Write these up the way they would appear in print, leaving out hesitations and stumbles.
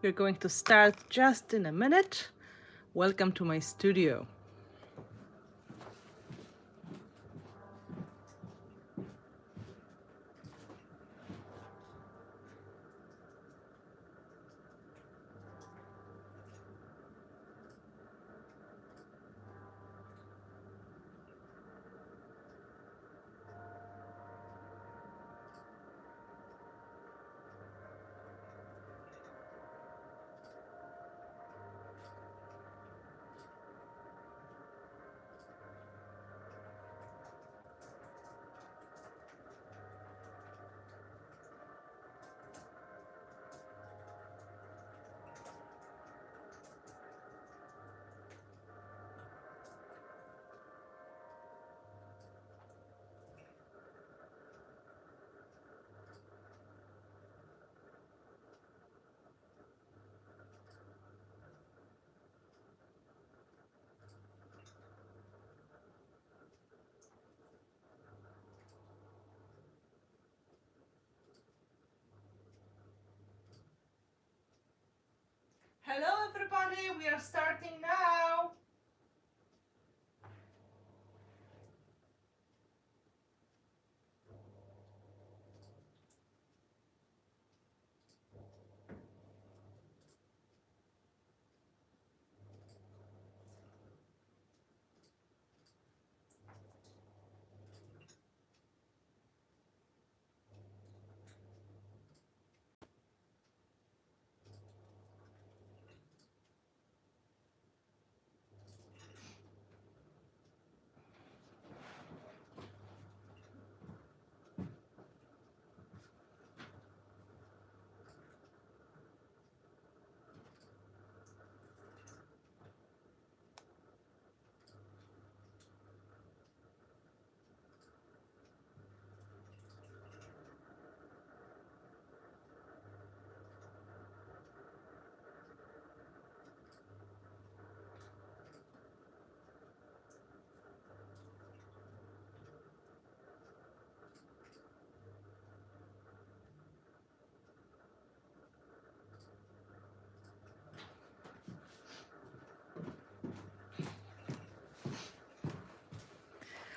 We're going to start just in a minute. Welcome to my studio. Hello everybody, we are starting now.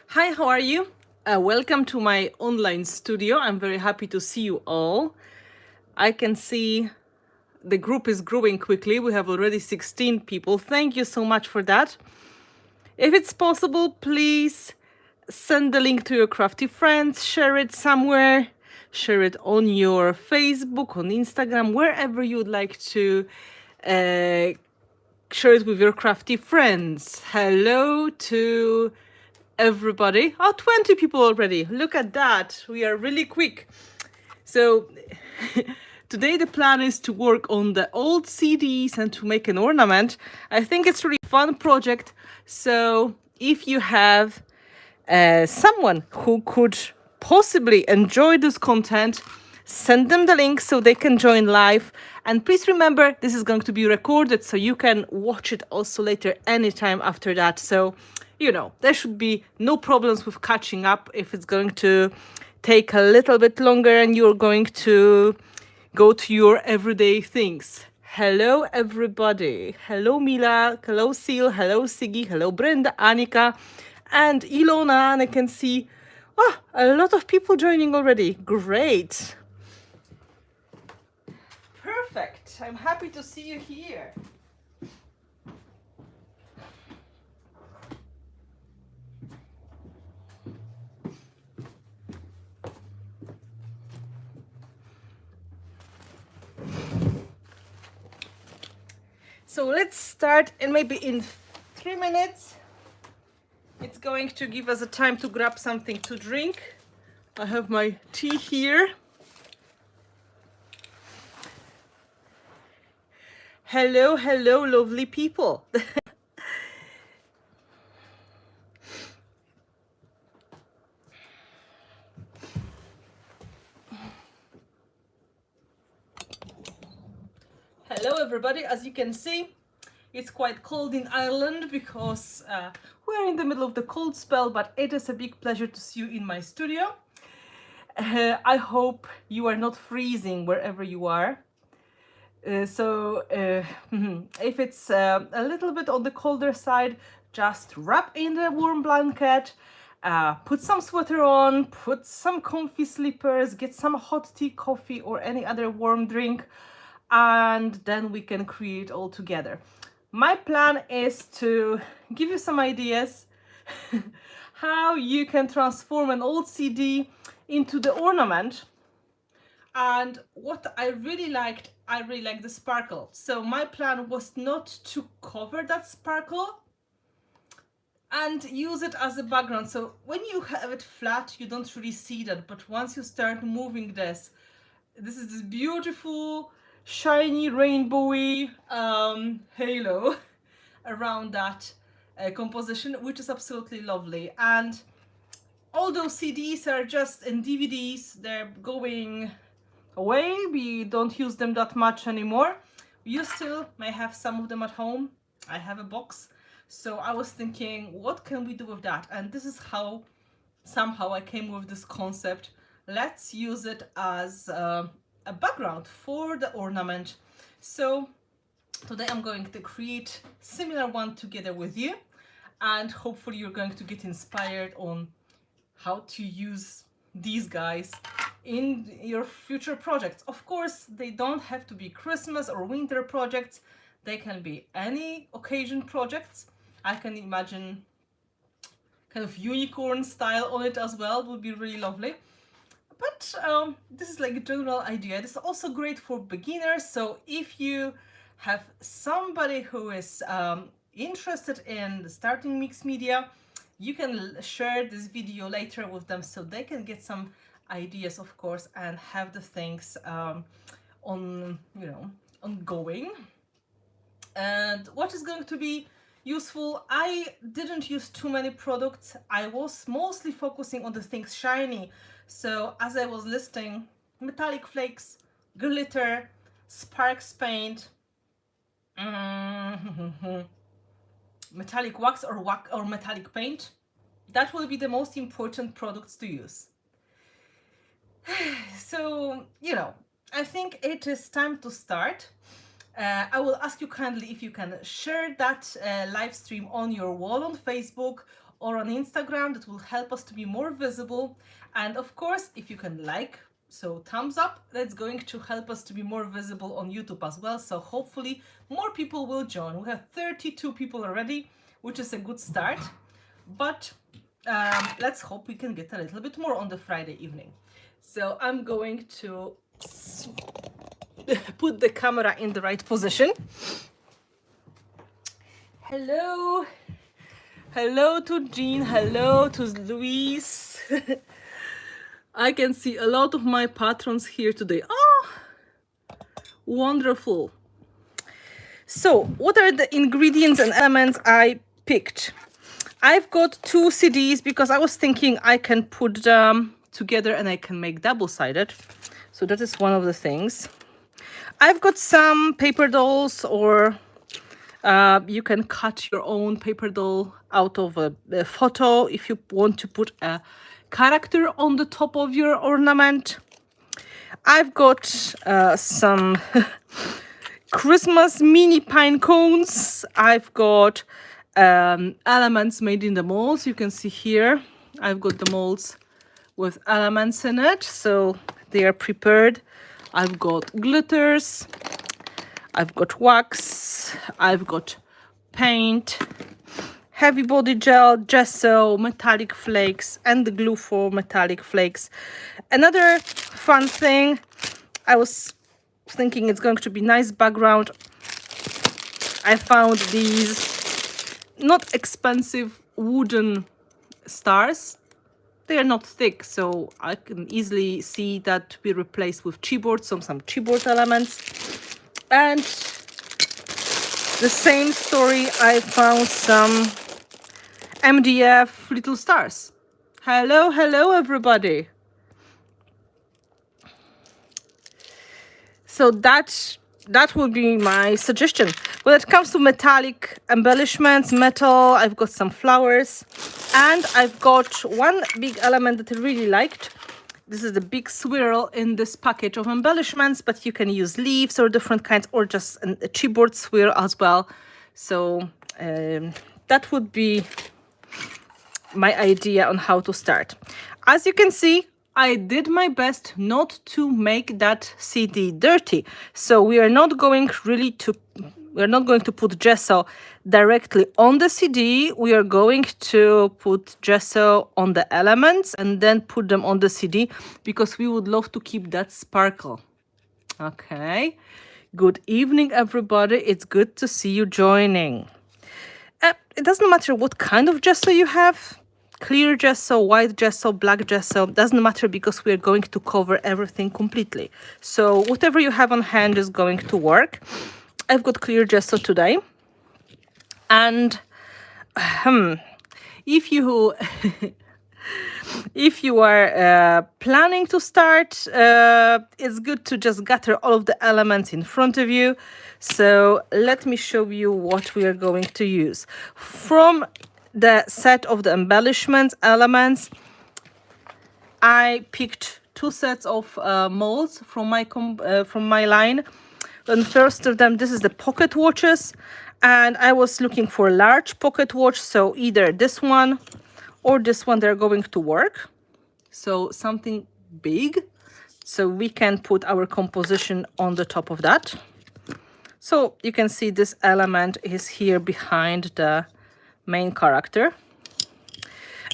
Hi, how are you? Welcome to my online studio. I'm very happy to see you all. I can see the group is growing quickly. We have already 16 people. Thank you so much for that. If it's possible, please send the link to your crafty friends, share it somewhere, share it on your Facebook, on Instagram, wherever you'd like to share it with your crafty friends. Hello to everybody. Oh, 20 people already. Look at that. We are really quick. So today the plan is to work on the old CDs and to make an ornament. I think it's a really fun project. So if you have someone who could possibly enjoy this content, send them the link so they can join live. And please remember, this is going to be recorded so you can watch it also later anytime after that. So, you know, there should be no problems with catching up if it's going to take a little bit longer and you're going to go to your everyday things. Hello, everybody. Hello, Mila. Hello, Seal. Hello, Siggy. Hello, Brenda, Annika, and Ilona. And I can see a lot of people joining already. Great. Perfect. I'm happy to see you here. So let's start, and maybe in 3 minutes, it's going to give us a time to grab something to drink. I have my tea here. Hello, hello, lovely people. Hello, everybody. As you can see, it's quite cold in Ireland because we're in the middle of the cold spell, but it is a big pleasure to see you in my studio. I hope you are not freezing wherever you are. If it's a little bit on the colder side, just wrap in the warm blanket, put some sweater on, put some comfy slippers, get some hot tea, coffee, or any other warm drink, and then we can create all together. My plan is to give you some ideas how you can transform an old CD into the ornament. And what I really liked the sparkle. So my plan was not to cover that sparkle and use it as a background. So when you have it flat, you don't really see that. But once you start moving this is this beautiful, shiny, rainbowy halo around that composition, which is absolutely lovely. And all those CDs are just in DVDs. They're going away. We don't use them that much anymore. You still may have some of them at home. I have a box. So I was thinking, what can we do with that? And this is how somehow I came with this concept. Let's use it as a background for the ornament. So today I'm going to create similar one together with you, and hopefully you're going to get inspired on how to use these guys in your future projects. Of course, they don't have to be Christmas or winter projects. They can be any occasion projects. I can imagine kind of unicorn style on it as well. It would be really lovely. But this is like a general idea. This is also great for beginners. So if you have somebody who is interested in starting mixed media, you can share this video later with them so they can get some ideas, of course, and have the things ongoing. And what is going to be useful, I didn't use too many products. I was mostly focusing on the things shiny. So as I was listing, metallic flakes, glitter, sparks paint, metallic wax or metallic paint. That will be the most important products to use. So, I think it is time to start. I will ask you kindly if you can share that live stream on your wall on Facebook or on Instagram. That will help us to be more visible. And of course, if you can so thumbs up, that's going to help us to be more visible on YouTube as well. So hopefully more people will join. We have 32 people already, which is a good start. But let's hope we can get a little bit more on the Friday evening. So I'm going to put the camera in the right position. Hello. Hello to Jean. Hello to Louise. I can see a lot of my patrons here today. Oh, wonderful. So what are the ingredients and elements I picked? I've got 2 CDs because I was thinking I can put them together and I can make double-sided. So that is one of the things. I've got some paper dolls, or you can cut your own paper doll out of a photo if you want to put a character on the top of your ornament. I've got some Christmas mini pine cones. I've got elements made in the molds. You can see here I've got the molds with elements in it, so they are prepared. I've got glitters, I've got wax, I've got paint, heavy body gel, gesso, metallic flakes, and the glue for metallic flakes. Another fun thing, I was thinking it's going to be nice background. I found these not expensive wooden stars. They are not thick, so I can easily see that to be replaced with chipboard, some chipboard elements. And the same story, I found some MDF little stars. Hello everybody. So that would be my suggestion. When it comes to metallic embellishments, metal, I've got some flowers, and I've got one big element that I really liked. This is the big swirl in this package of embellishments, but you can use leaves or different kinds, or just a chipboard swirl as well. So that would be my idea on how to start. As you can see, I did my best not to make that CD dirty. So we're not going to put gesso directly on the CD. We are going to put gesso on the elements and then put them on the CD, because we would love to keep that sparkle. Okay. Good evening, everybody. It's good to see you joining. It doesn't matter what kind of gesso you have. Clear gesso, white gesso, black gesso, doesn't matter, because we're going to cover everything completely. So whatever you have on hand is going to work. I've got clear gesso today. And if you if you are planning to start, it's good to just gather all of the elements in front of you. So let me show you what we are going to use. From the set of the embellishments elements, I picked 2 sets of molds from my line. And first of them, this is the pocket watches, and I was looking for a large pocket watch, so either this one or this one, they're going to work. So something big, so we can put our composition on the top of that. So you can see this element is here behind the main character.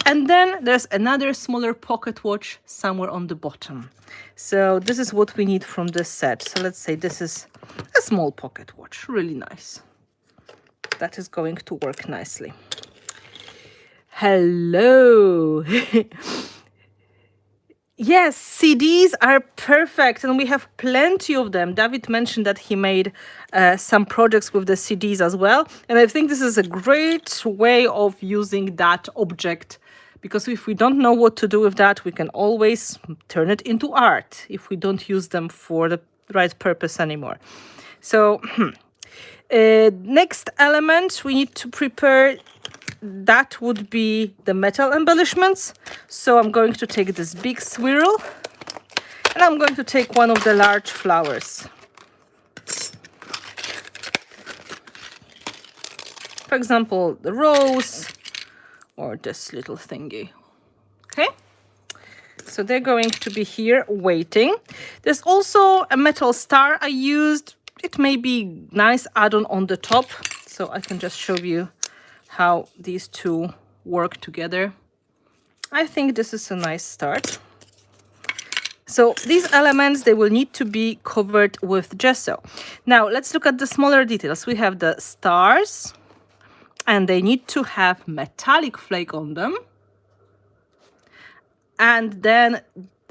And then there's another smaller pocket watch somewhere on the bottom. So this is what we need from this set. So let's say this is a small pocket watch, really nice. That is going to work nicely. Hello. Yes, CDs are perfect, and we have plenty of them. David mentioned that he made some projects with the CDs as well. And I think this is a great way of using that object, because if we don't know what to do with that, we can always turn it into art if we don't use them for the right purpose anymore. So next element we need to prepare, that would be the metal embellishments. So I'm going to take this big swirl, and I'm going to take one of the large flowers. For example, the rose or this little thingy. Okay, so they're going to be here waiting. There's also a metal star I used. It may be nice add-on on the top, so I can just show you how these two work together. I think this is a nice start. So these elements, they will need to be covered with gesso. Now let's look at the smaller details. We have the stars, and they need to have metallic flake on them. And then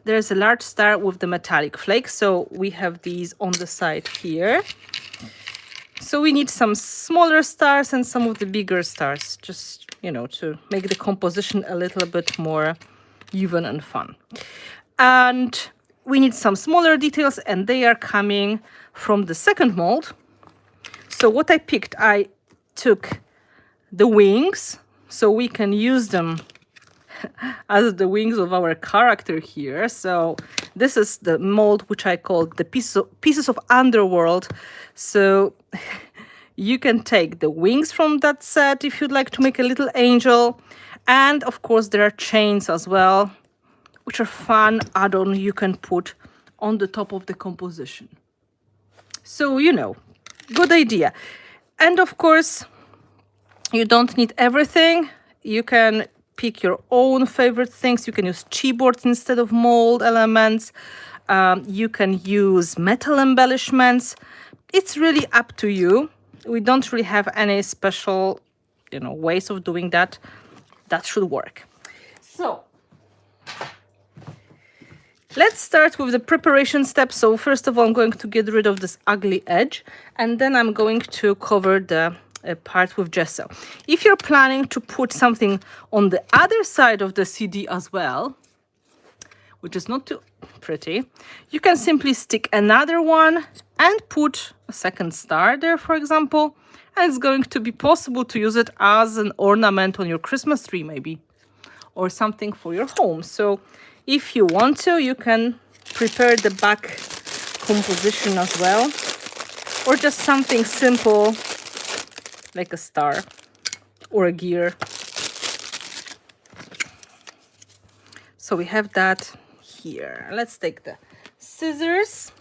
there's a large star with the metallic flake. So we have these on the side here. So we need some smaller stars and some of the bigger stars, just, you know, to make the composition a little bit more even and fun. And we need some smaller details, and they are coming from the second mold. So what I picked, I took the wings, so we can use them as the wings of our character here. So this is the mold which I called the pieces of Underworld. So you can take the wings from that set if you'd like to make a little angel. And of course there are chains as well, which are fun add-on you can put on the top of the composition. So, you know, good idea. And of course, you don't need everything. You can pick your own favorite things. You can use chipboards instead of mold elements. You can use metal embellishments. It's really up to you. We don't really have any special, you know, ways of doing that. That should work. So let's start with the preparation steps. So first of all, I'm going to get rid of this ugly edge, and then I'm going to cover the part with gesso. If you're planning to put something on the other side of the CD as well, which is not too pretty, you can simply stick another one and put a second star there, for example, and it's going to be possible to use it as an ornament on your Christmas tree maybe, or something for your home. So If you want to, you can prepare the back composition as well, or just something simple like a star or a gear. So we have that here. Let's take the scissors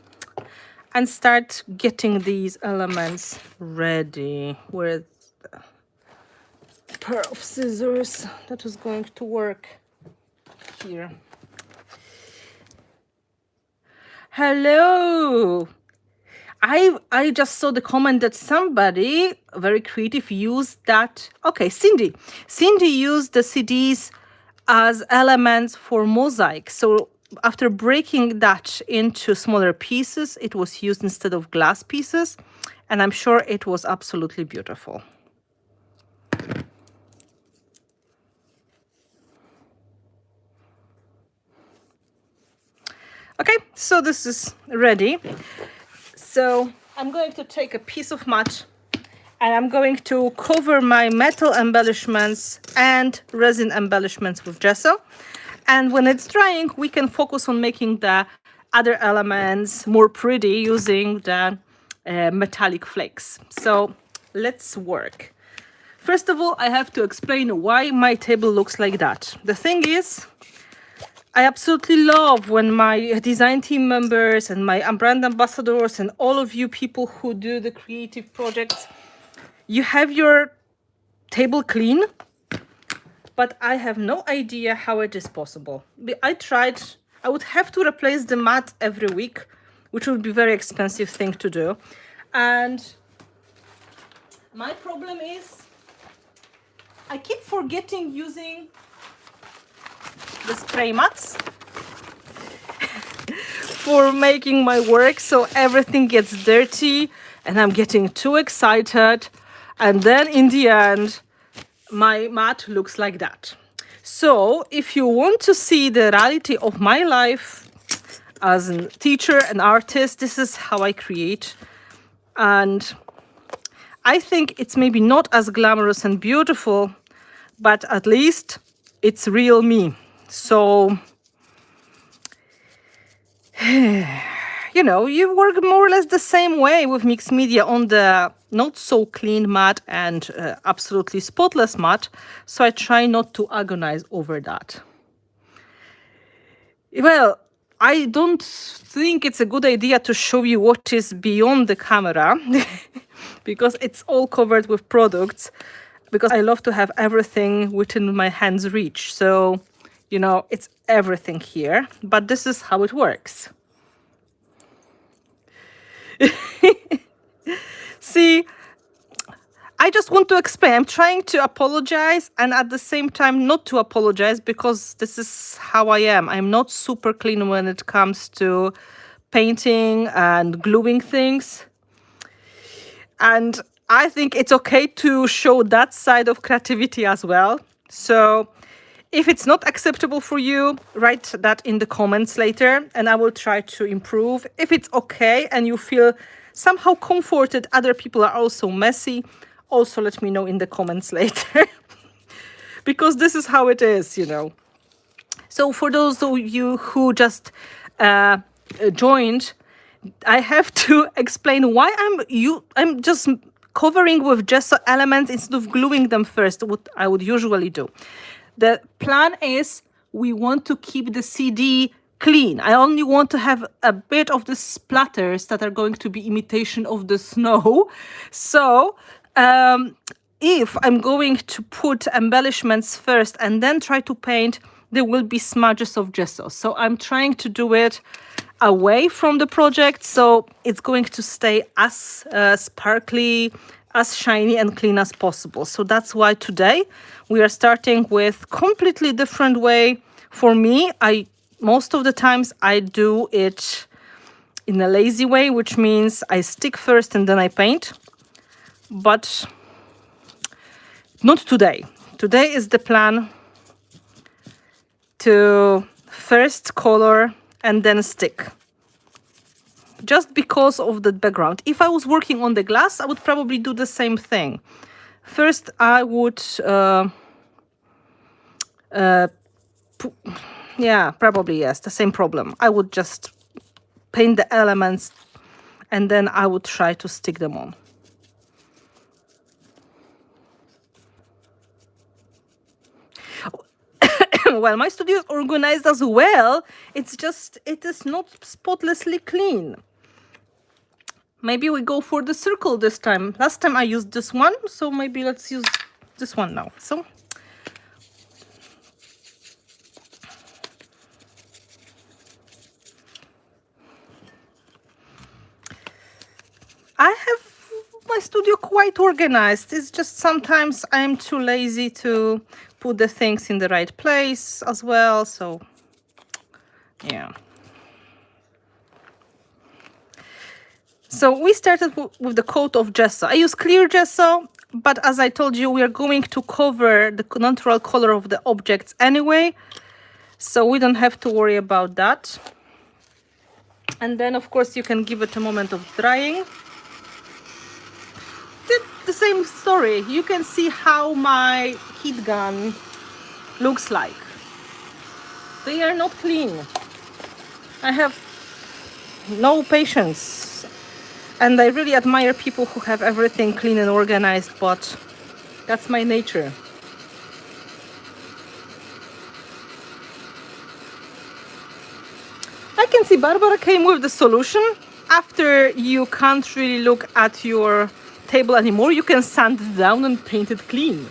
and start getting these elements ready. Where's the pair of scissors that is going to work? Here. Hello. I just saw the comment that somebody very creative used that. Okay, Cindy. Cindy used the CDs as elements for mosaic. So after breaking that into smaller pieces, it was used instead of glass pieces. And I'm sure it was absolutely beautiful. Okay, so this is ready. So I'm going to take a piece of mat and I'm going to cover my metal embellishments and resin embellishments with gesso. And when it's drying, we can focus on making the other elements more pretty using the metallic flakes. So let's work. First of all, I have to explain why my table looks like that. The thing is, I absolutely love when my design team members and my brand ambassadors and all of you people who do the creative projects, you have your table clean, but I have no idea how it is possible. I tried, I would have to replace the mat every week, which would be a very expensive thing to do. And my problem is I keep forgetting using the spray mats for making my work, so everything gets dirty and I'm getting too excited, and then in the end my mat looks like that. So if you want to see the reality of my life as a teacher and artist, this is how I create. And I think it's maybe not as glamorous and beautiful, but at least it's real me. So, you know, you work more or less the same way with mixed media on the not so clean mat and absolutely spotless mat. So I try not to agonize over that. Well, I don't think it's a good idea to show you what is beyond the camera because it's all covered with products, because I love to have everything within my hand's reach. So, you know, it's everything here, but this is how it works. See, I just want to explain. I'm trying to apologize and at the same time not to apologize, because this is how I am. I'm not super clean when it comes to painting and gluing things. And I think it's okay to show that side of creativity as well. So if it's not acceptable for you, write that in the comments later and I will try to improve. If it's okay and you feel somehow comforted, other people are also messy, also let me know in the comments later. Because this is how it is, you know. So for those of you who just joined, I have to explain why I'm just covering with gesso elements instead of gluing them first, what I would usually do. The plan is we want to keep the CD clean. I only want to have a bit of the splatters that are going to be imitation of the snow. So if I'm going to put embellishments first and then try to paint, there will be smudges of gesso. So I'm trying to do it away from the project, so it's going to stay as sparkly, as shiny and clean as possible. So that's why today we are starting with completely different way. For me, most of the times I do it in a lazy way, which means I stick first and then I paint. But not today. Today is the plan to first color and then stick. Just because of the background. If I was working on the glass, I would probably do the same thing. First, I would Yeah, probably yes, the same problem. I would just paint the elements and then I would try to stick them on. Well, my studio is organized as well. It's just, it is not spotlessly clean. Maybe we go for the circle this time. Last time I used this one, so maybe let's use this one now. So I have my studio quite organized. It's just sometimes I'm too lazy to put the things in the right place as well. So yeah. So we started with the coat of gesso. I use clear gesso, but as I told you, we are going to cover the natural color of the objects anyway. So we don't have to worry about that. And then, of course, you can give it a moment of drying. The same story. You can see how my heat gun looks like. They are not clean. I have no patience. And I really admire people who have everything clean and organized, but that's my nature. I can see Barbara came with the solution. After you can't really look at your table anymore, you can sand it down and paint it clean.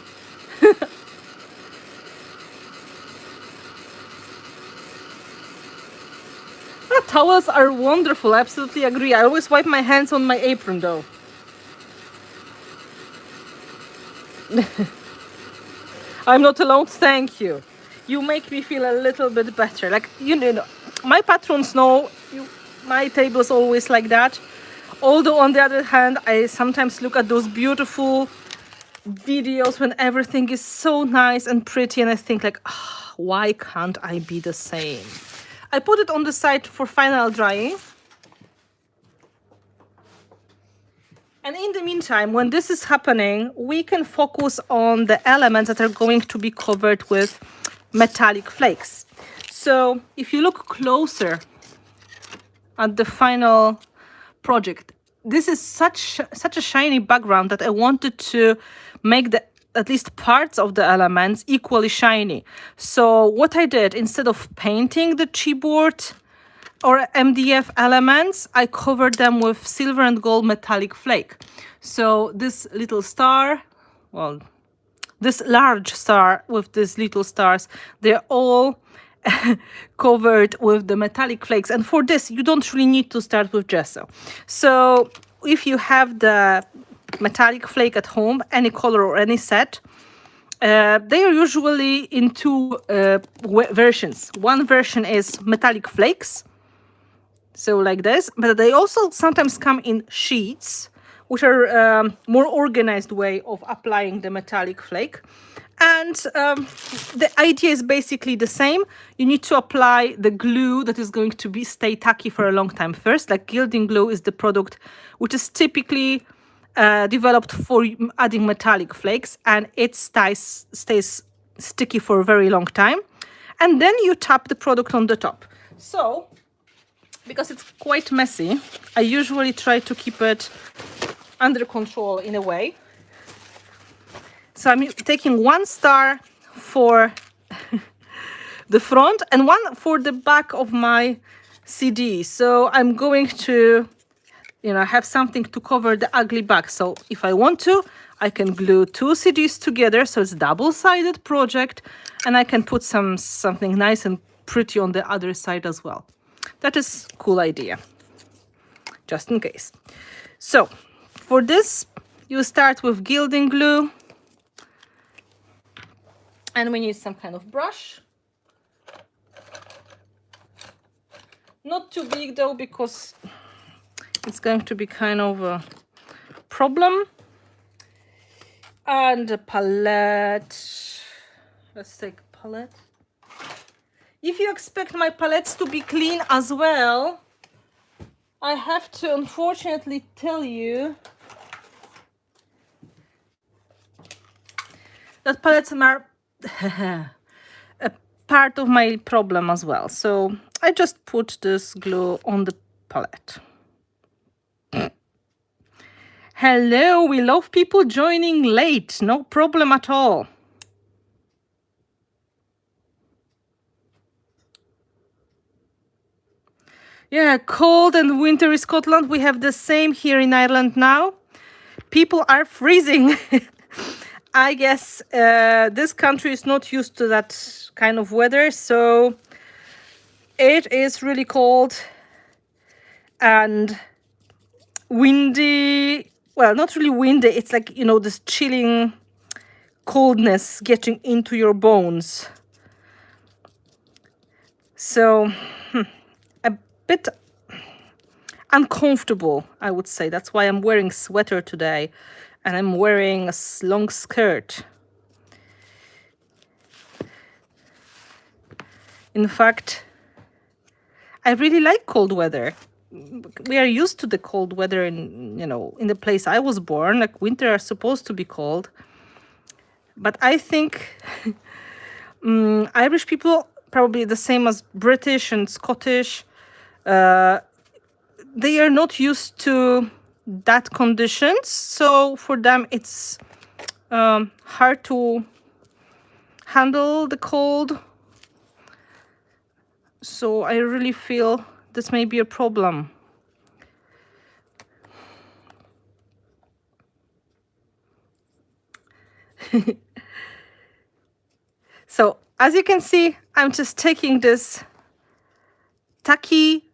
Towels are wonderful, I absolutely agree. I always wipe my hands on my apron though. I'm not alone, thank you. You make me feel a little bit better. Like, you know, my patrons know my table is always like that. Although on the other hand, I sometimes look at those beautiful videos when everything is so nice and pretty and I think like, oh, why can't I be the same? I put it on the side for final drying. And in the meantime, when this is happening, we can focus on the elements that are going to be covered with metallic flakes. So if you look closer at the final project, this is such a shiny background that I wanted to make at least parts of the elements equally shiny. So what I did, instead of painting the chipboard or MDF elements, I covered them with silver and gold metallic flake. So this little star, well, this large star with these little stars, they're all covered with the metallic flakes. And for this, you don't really need to start with gesso. So if you have the metallic flake at home, any color or any set, they are usually in two versions. One version is metallic flakes, so like this, but they also sometimes come in sheets, which are more organized way of applying the metallic flake. And the idea is basically the same. You need to apply the glue that is going to stay tacky for a long time first. Like gilding glue is the product which is typically developed for adding metallic flakes, and it stays sticky for a very long time. And then you tap the product on the top. So, because it's quite messy, I usually try to keep it under control in a way. So I'm taking one star for the front and one for the back of my CD. So I'm going to, have something to cover the ugly back. So if I want to, I can glue two CDs together. So it's a double-sided project, and I can put something nice and pretty on the other side as well. That is a cool idea, just in case. So for this, you start with gilding glue. And we need some kind of brush. Not too big though, because it's going to be kind of a problem. And a palette. Let's take a palette. If you expect my palettes to be clean as well, I have to unfortunately tell you that palettes are part of my problem as well. So I just put this glue on the palette. Hello, we love people joining late. No problem at all. Yeah, cold and wintry Scotland. We have the same here in Ireland now. People are freezing. I guess this country is not used to that kind of weather, so it is really cold and windy. Well, not really windy. It's like, you know, this chilling coldness getting into your bones. So a bit uncomfortable, I would say. That's why I'm wearing sweater today, and I'm wearing a long skirt. In fact, I really like cold weather. We are used to the cold weather in, you know, in the place I was born. Like, winter are supposed to be cold. But I think Irish people, probably the same as British and Scottish, they are not used to that conditions. So for them, it's hard to handle the cold. So I really feel this may be a problem. So as you can see, I'm just taking this tacky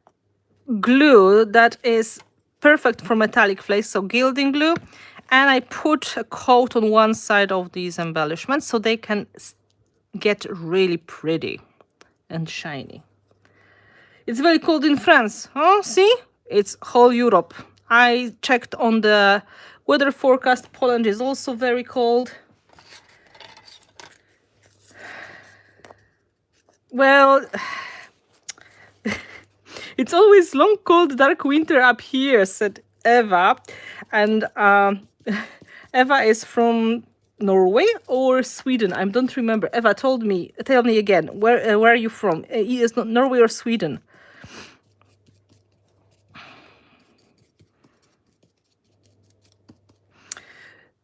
glue that is perfect for metallic flakes, so gilding glue, and I put a coat on one side of these embellishments so they can get really pretty and shiny. It's very cold in France. Oh, see? It's whole Europe. I checked on the weather forecast. Poland is also very cold. Well, it's always long, cold, dark winter up here, said Eva. And Eva is from Norway or Sweden. I don't remember. Eva, tell me again. Where are you from? Is not Norway or Sweden?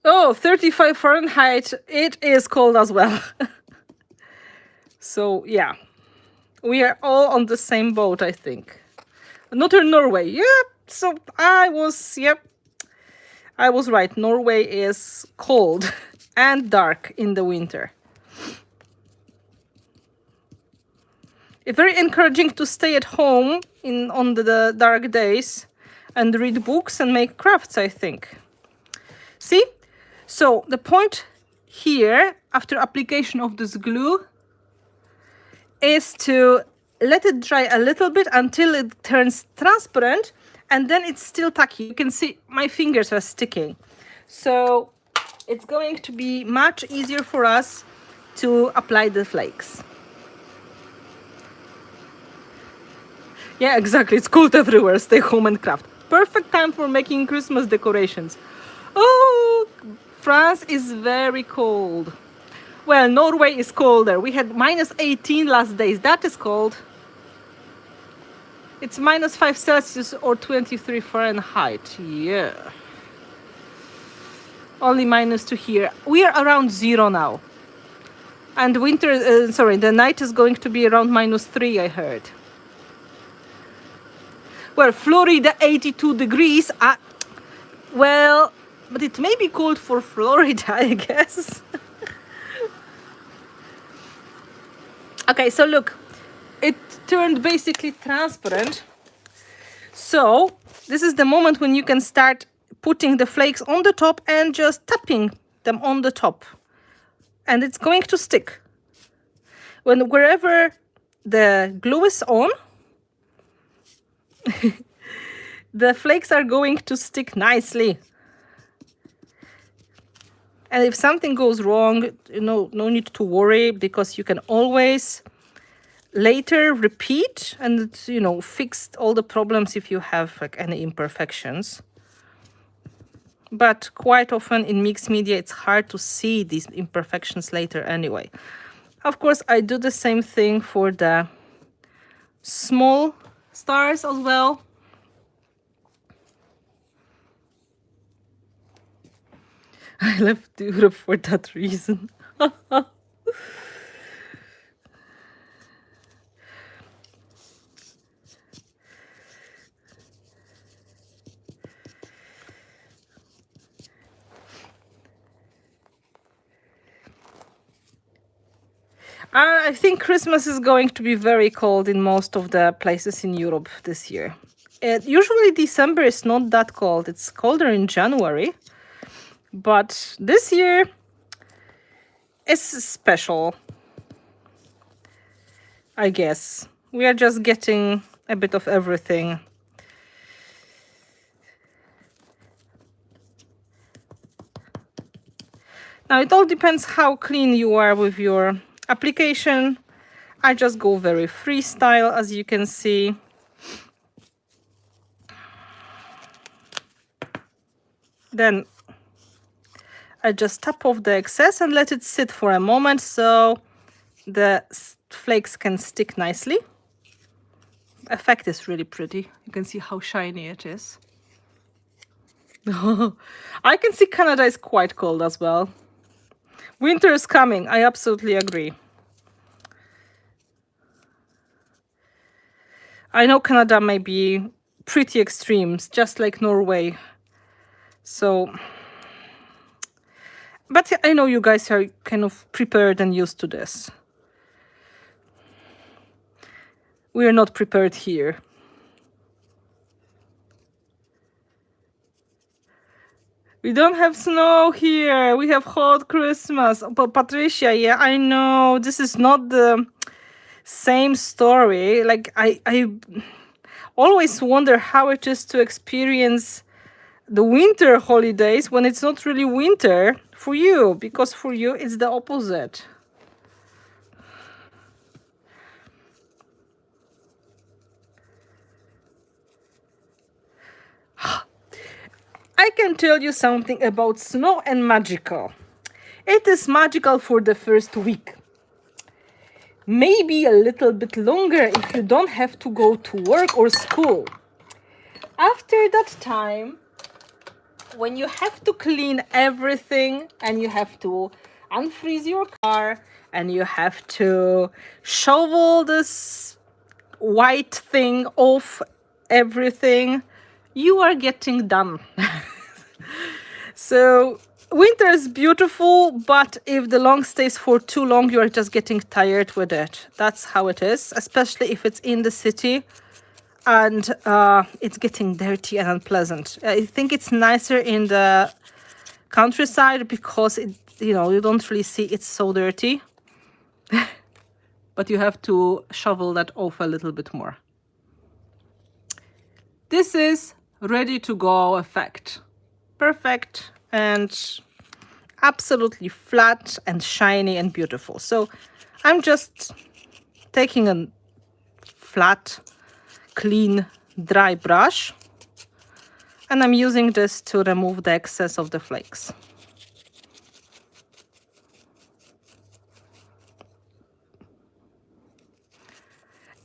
Oh, 35 Fahrenheit. It is cold as well. So, yeah. We are all on the same boat, I think. Northern Norway. Yeah. So, I was right. Norway is cold and dark in the winter. It's very encouraging to stay at home on the dark days and read books and make crafts, I think. See? So the point here, after application of this glue, is to let it dry a little bit until it turns transparent, and then it's still tacky. You can see my fingers are sticking. So it's going to be much easier for us to apply the flakes. Yeah, exactly. It's cold everywhere. Stay home and craft. Perfect time for making Christmas decorations. Oh, France is very cold. Well, Norway is colder. We had -18 last days. That is cold. It's -5 Celsius or 23 Fahrenheit. Yeah. Only -2 here. We are around 0 now. And the night is going to be around -3, I heard. Well, Florida, 82 degrees. Well, but it may be cold for Florida, I guess. Okay, so look, it turned basically transparent. So this is the moment when you can start putting the flakes on the top and just tapping them on the top. And it's going to stick. Wherever the glue is on, the flakes are going to stick nicely. And if something goes wrong, no need to worry, because you can always later repeat and, fix all the problems if you have like any imperfections. But quite often in mixed media, it's hard to see these imperfections later anyway. Of course, I do the same thing for the small stars as well. I left Europe for that reason. I think Christmas is going to be very cold in most of the places in Europe this year. Usually December is not that cold. It's colder in January. But this year is special, I guess. We are just getting a bit of everything. Now, it all depends how clean you are with your application. I just go very freestyle, as you can see. Then I just tap off the excess and let it sit for a moment so the flakes can stick nicely. Effect is really pretty. You can see how shiny it is. I can see Canada is quite cold as well. Winter is coming. I absolutely agree. I know Canada may be pretty extremes, just like Norway. So, but I know you guys are kind of prepared and used to this. We are not prepared here. We don't have snow here. We have hot Christmas. But Patricia, yeah, I know this is not the same story. Like I always wonder how it is to experience the winter holidays when it's not really winter for you, because for you it's the opposite. I can tell you something about snow and magical. It is magical for the first week. Maybe a little bit longer if you don't have to go to work or school. After that time, when you have to clean everything and you have to unfreeze your car and you have to shovel this white thing off everything, you are getting done. So winter is beautiful, but if the long stays for too long, you are just getting tired with it. That's how it is, especially if it's in the city and it's getting dirty and unpleasant. I think it's nicer in the countryside because it, you know, you don't really see it's so dirty. But you have to shovel that off a little bit more. This is ready to go effect. Perfect and absolutely flat and shiny and beautiful. So I'm just taking a flat, clean, dry brush and I'm using this to remove the excess of the flakes.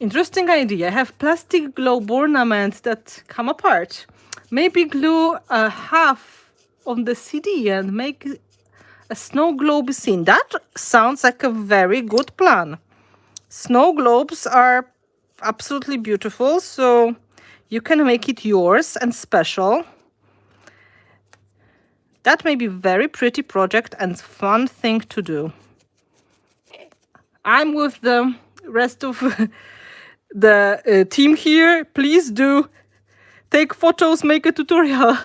Interesting idea. I have plastic globe ornaments that come apart. Maybe glue a half on the CD and make a snow globe scene. That sounds like a very good plan. Snow globes are absolutely beautiful, so you can make it yours and special. That may be a very pretty project and fun thing to do. I'm with the rest of the team here. Please do take photos, make a tutorial.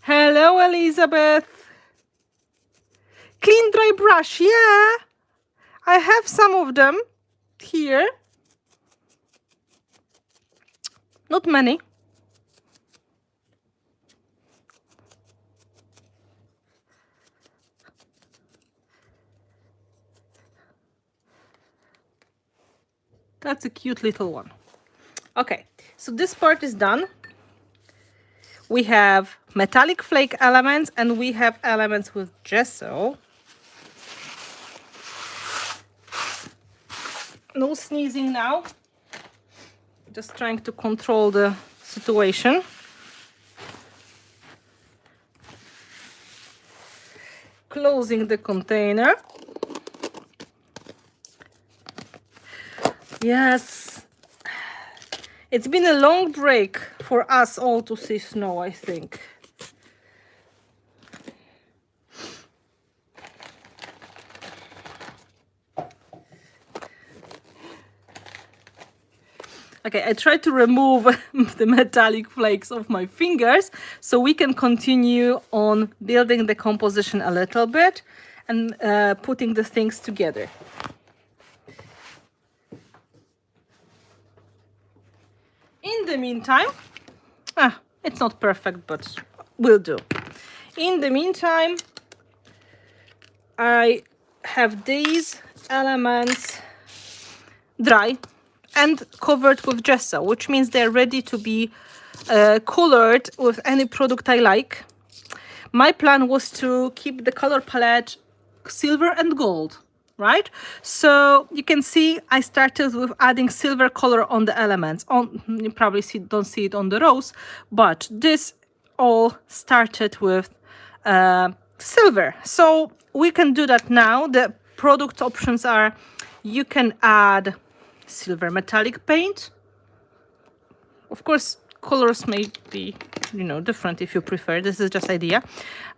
Hello, Elizabeth. Clean dry brush, yeah. I have some of them here. Not many. That's a cute little one. Okay, so this part is done. We have metallic flake elements and we have elements with gesso. no sneezing now. Just trying to control the situation. Closing the container. Yes, it's been a long break for us all to see snow, I think. Okay, I tried to remove the metallic flakes off my fingers so we can continue on building the composition a little bit and putting the things together. In the meantime, it's not perfect, but will do. In the meantime, I have these elements dry and covered with gesso, which means they're ready to be colored with any product I like. My plan was to keep the color palette silver and gold, right? So you can see I started with adding silver color on the elements. You probably don't see it on the rows, but this all started with silver. So we can do that now. The product options are, you can add silver metallic paint. Of course, colors may be, different if you prefer. This is just idea.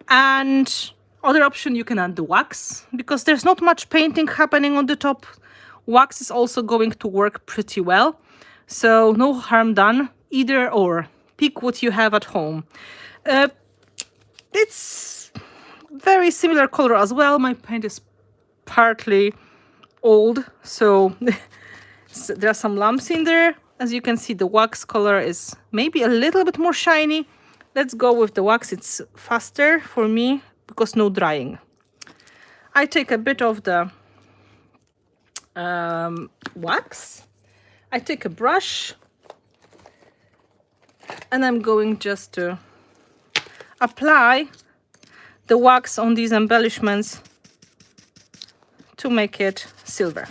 And other option, you can add the wax, because there's not much painting happening on the top. Wax is also going to work pretty well. So no harm done, either or. Pick what you have at home. It's very similar color as well. My paint is partly old, so so there are some lumps in there. As you can see, the wax color is maybe a little bit more shiny. Let's go with the wax. It's faster for me because no drying. I take a bit of the wax. I take a brush and I'm going just to apply the wax on these embellishments to make it silver.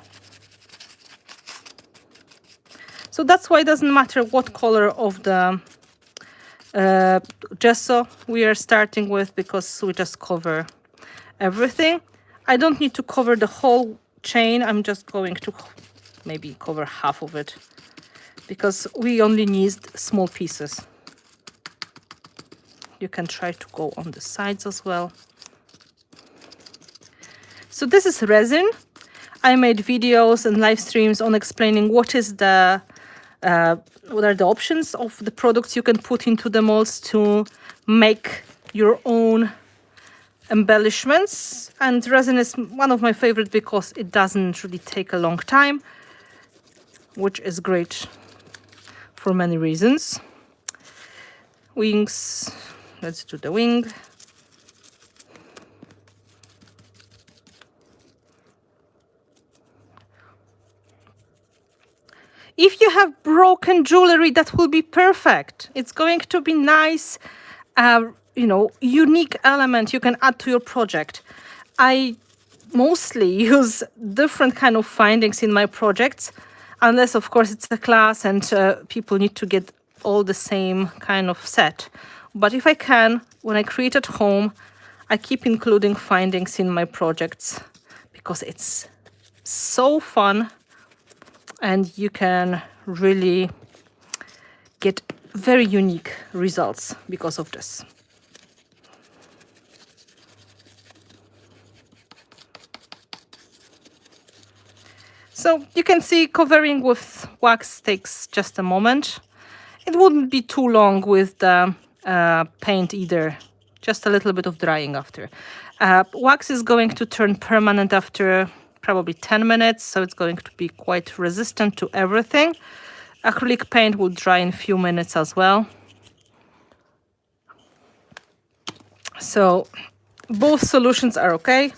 So that's why it doesn't matter what color of the gesso we are starting with, because we just cover everything. I don't need to cover the whole chain. I'm just going to maybe cover half of it because we only need small pieces. You can try to go on the sides as well. So this is resin. I made videos and live streams on explaining what are the options of the products you can put into the molds to make your own embellishments. And resin is one of my favorite because it doesn't really take a long time, which is great for many reasons. Wings, let's do the wing. If you have broken jewelry, that will be perfect. It's going to be nice, unique element you can add to your project. I mostly use different kind of findings in my projects, unless of course it's a class and people need to get all the same kind of set. But if I can, when I create at home, I keep including findings in my projects because it's so fun. And you can really get very unique results because of this. So you can see covering with wax takes just a moment. It wouldn't be too long with the paint either, just a little bit of drying after. Wax is going to turn permanent after probably 10 minutes, so it's going to be quite resistant to everything. Acrylic paint will dry in a few minutes as well. So both solutions are okay.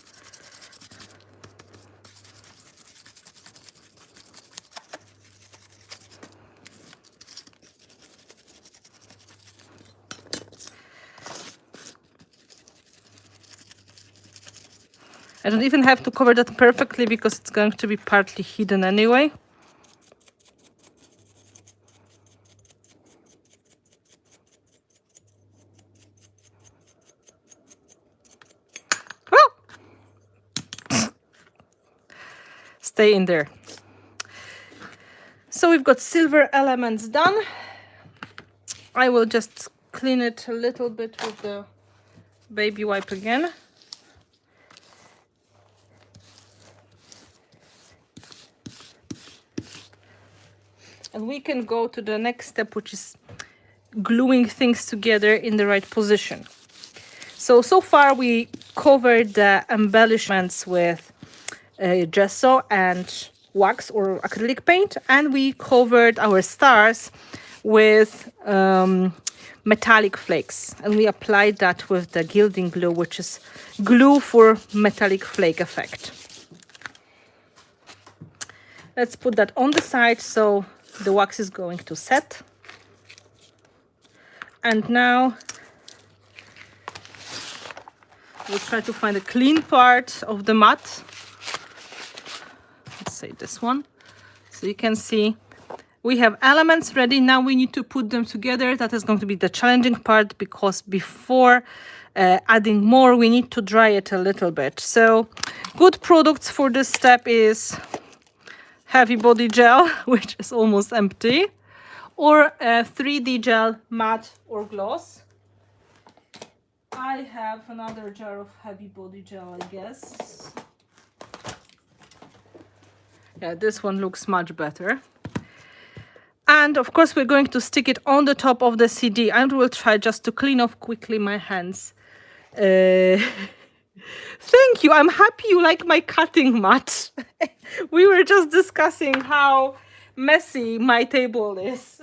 I don't even have to cover that perfectly because it's going to be partly hidden anyway. stay in there. So we've got silver elements done. I will just clean it a little bit with the baby wipe again. And we can go to the next step, which is gluing things together in the right position. So far we covered the embellishments with gesso and wax or acrylic paint, and we covered our stars with metallic flakes, and we applied that with the gilding glue, which is glue for metallic flake effect. Let's put that on the side so the wax is going to set. And now we'll try to find a clean part of the mat. Let's say this one. So you can see we have elements ready. Now we need to put them together. That is going to be the challenging part, because before adding more, we need to dry it a little bit. So good products for this step is heavy body gel, which is almost empty, or a 3D gel, matte or gloss. I have another jar of heavy body gel, I guess. Yeah, this one looks much better. And of course, we're going to stick it on the top of the CD. And we'll try just to clean off quickly my hands. Thank you. I'm happy you like my cutting mat. We were just discussing how messy my table is.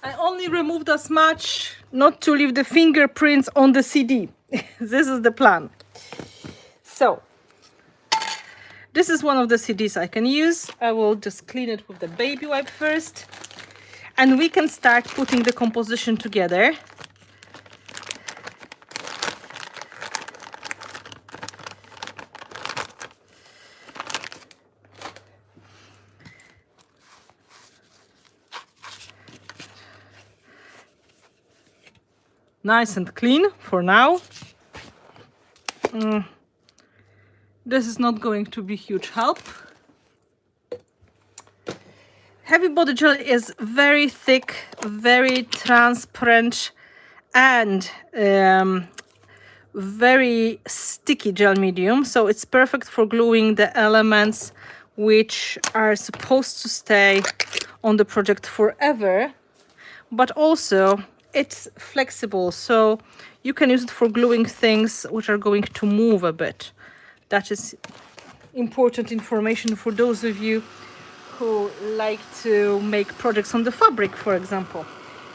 I only removed as much not to leave the fingerprints on the CD. This is the plan. So this is one of the CDs I can use. I will just clean it with the baby wipe first, and we can start putting the composition together. Nice and clean for now. This is not going to be huge help. Heavy body gel is very thick, very transparent, and very sticky gel medium. So it's perfect for gluing the elements which are supposed to stay on the project forever, but also it's flexible, so you can use it for gluing things which are going to move a bit. That is important information for those of you who like to make projects on the fabric, for example.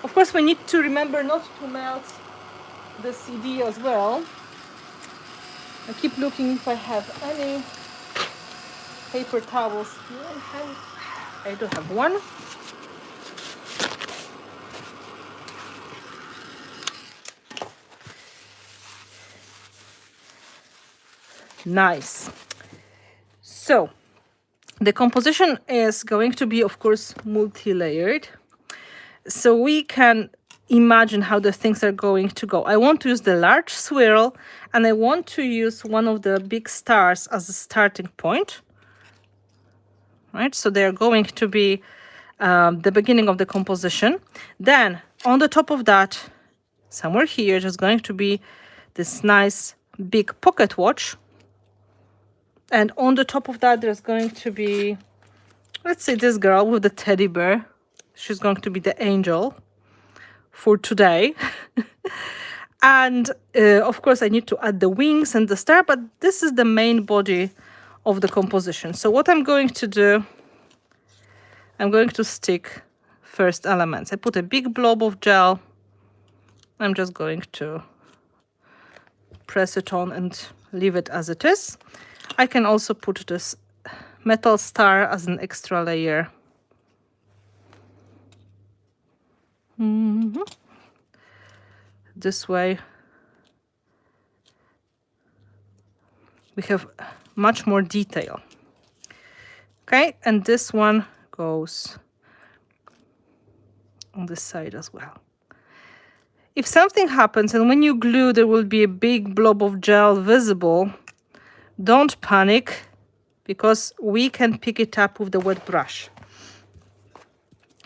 Of course, we need to remember not to melt the CD as well. I keep looking if I have any paper towels here. I do have one. Nice. So the composition is going to be, of course, multi-layered. So we can imagine how the things are going to go. I want to use the large swirl, and I want to use one of the big stars as a starting point. Right, so they're going to be the beginning of the composition. Then on the top of that, somewhere here, there's going to be this nice big pocket watch. And on the top of that, there's going to be, let's say, this girl with the teddy bear. She's going to be the angel for today. And of course, I need to add the wings and the star, but this is the main body of the composition. So what I'm going to do, I'm going to stick first elements. I put a big blob of gel. I'm just going to press it on and leave it as it is. I can also put this metal star as an extra layer. This way we have much more detail. Okay, and this one goes on this side as well. If something happens and when you glue there will be a big blob of gel visible, don't panic, because we can pick it up with the wet brush.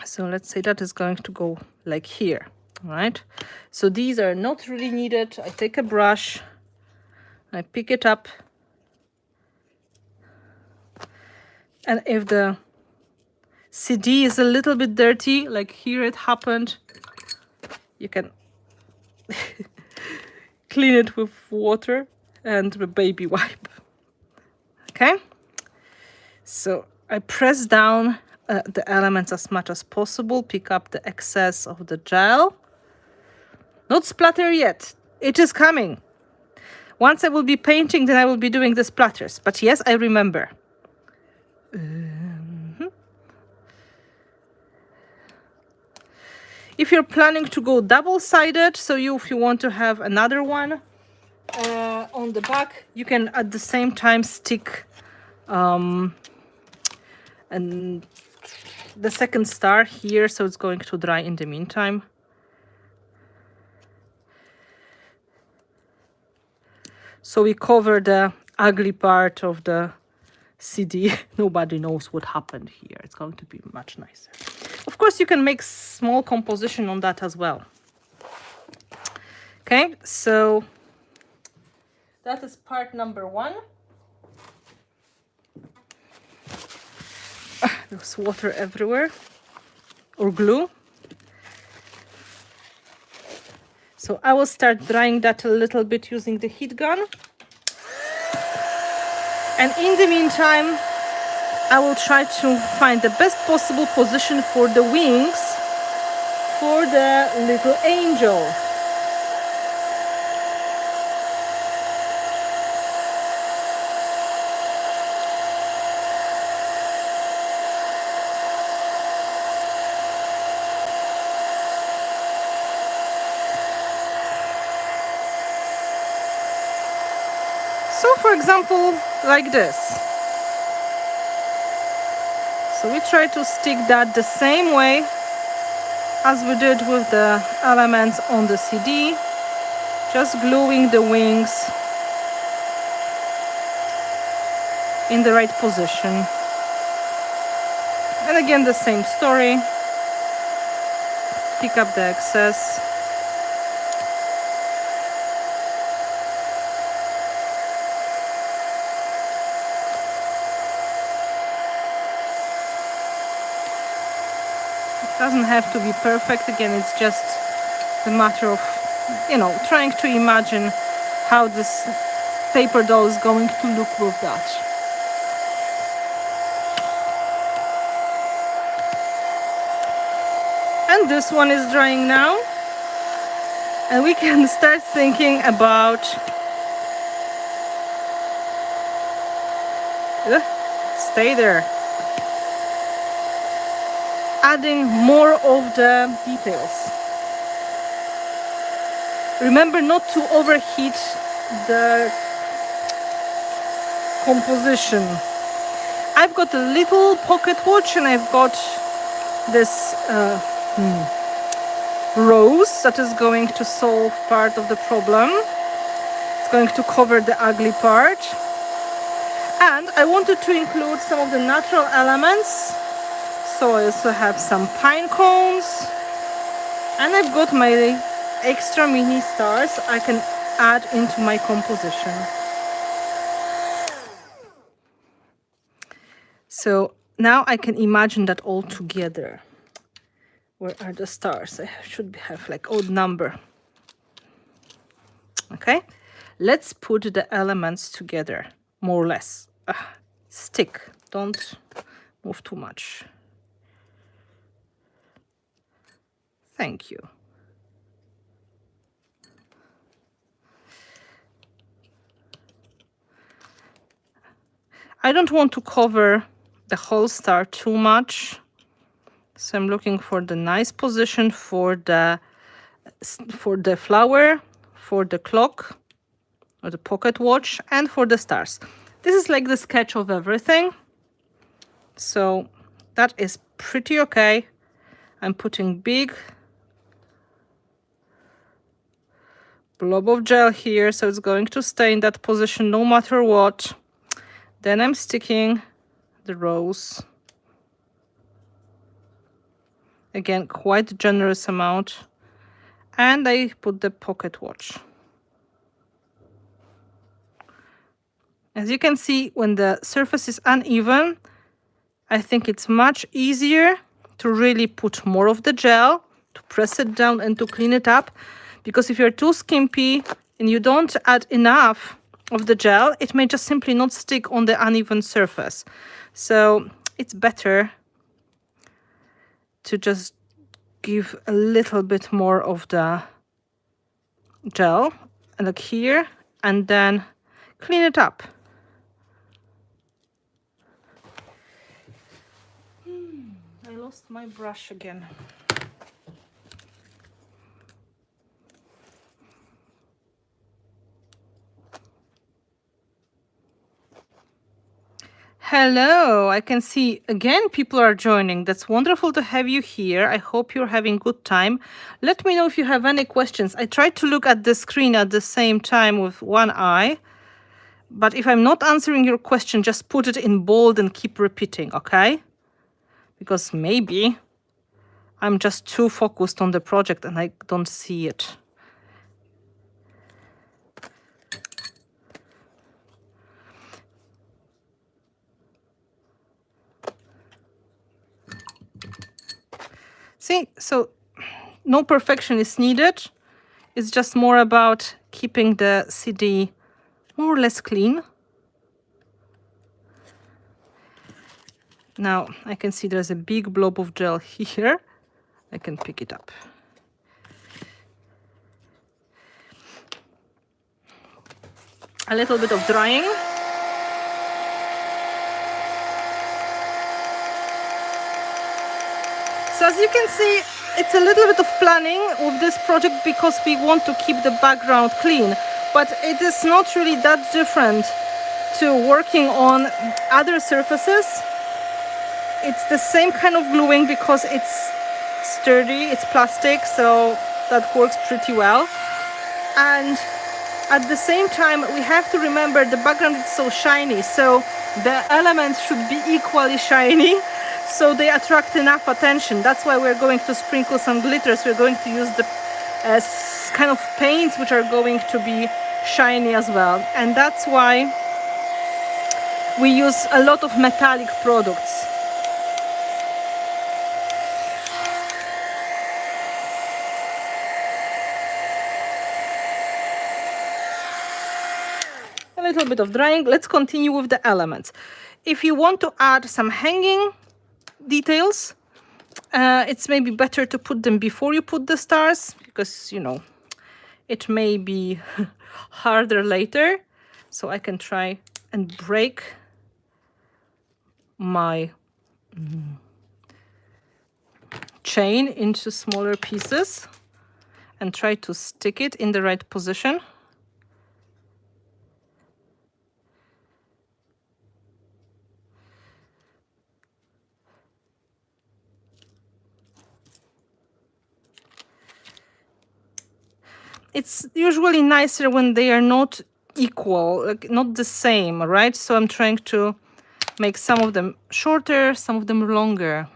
So let's say that is going to go like here, right? So these are not really needed. I take a brush, I pick it up, and if the CD is a little bit dirty, like here it happened, you can clean it with water and a baby wipe. Okay, so I press down the elements as much as possible, pick up the excess of the gel. Not splatter yet, it is coming. Once I will be painting, then I will be doing the splatters. But yes, I remember. If you're planning to go double-sided, so if you want to have another one on the back, you can at the same time stick and the second star here, so it's going to dry in the meantime. So we cover the ugly part of the CD. Nobody knows what happened here. It's going to be much nicer. Of course, you can make small composition on that as well. Okay, so that is part number one. There's water everywhere, or glue. So I will start drying that a little bit using the heat gun. And in the meantime, I will try to find the best possible position for the wings for the little angel. So for example, like this. So we try to stick that the same way as we did with the elements on the CD, just gluing the wings in the right position. And again, the same story. Pick up the excess. Doesn't have to be perfect. Again, it's just a matter of, you know, trying to imagine how this paper doll is going to look with that. And this one is drying now, and we can start thinking about stay there, adding more of the details. Remember not to overheat the composition. I've got a little pocket watch and I've got this rose that is going to solve part of the problem. It's going to cover the ugly part. And I wanted to include some of the natural elements. So I also have some pine cones, and I've got my extra mini stars I can add into my composition. So now I can imagine that all together. Where are the stars? I should have like odd number. Okay, let's put the elements together, more or less. Stick, don't move too much. Thank you. I don't want to cover the whole star too much, so I'm looking for the nice position for the flower, for the clock or the pocket watch, and for the stars. This is like the sketch of everything, so that is pretty okay. I'm putting big blob of gel here, so it's going to stay in that position no matter what. Then I'm sticking the rose. Again, quite generous amount. And I put the pocket watch. As you can see, when the surface is uneven, I think it's much easier to really put more of the gel, to press it down and to clean it up. Because if you're too skimpy and you don't add enough of the gel, it may just simply not stick on the uneven surface. So it's better to just give a little bit more of the gel, like here, and then clean it up. I lost my brush again. Hello, I can see again people are joining. That's wonderful to have you here. I hope you're having good time. Let me know if you have any questions. I tried to look at the screen at the same time with one eye, but if I'm not answering your question, just put it in bold and keep repeating, okay? Because maybe I'm just too focused on the project and I don't see it. See, so no perfection is needed. It's just more about keeping the CD more or less clean. Now I can see there's a big blob of gel here. I can pick it up. A little bit of drying. So as you can see, it's a little bit of planning with this project because we want to keep the background clean, but it is not really that different to working on other surfaces. It's the same kind of gluing because it's sturdy, it's plastic, so that works pretty well. And at the same time, we have to remember the background is so shiny, so the elements should be equally shiny, so they attract enough attention. That's why we're going to sprinkle some glitters. We're going to use the kind of paints which are going to be shiny as well. And that's why we use a lot of metallic products. A little bit of drying. Let's continue with the elements. If you want to add some hanging details, it's maybe better to put them before you put the stars, because you know it may be harder later. So I can try and break my chain into smaller pieces and try to stick it in the right position. It's usually nicer when they are not equal, like not the same, right? So I'm trying to make some of them shorter, some of them longer.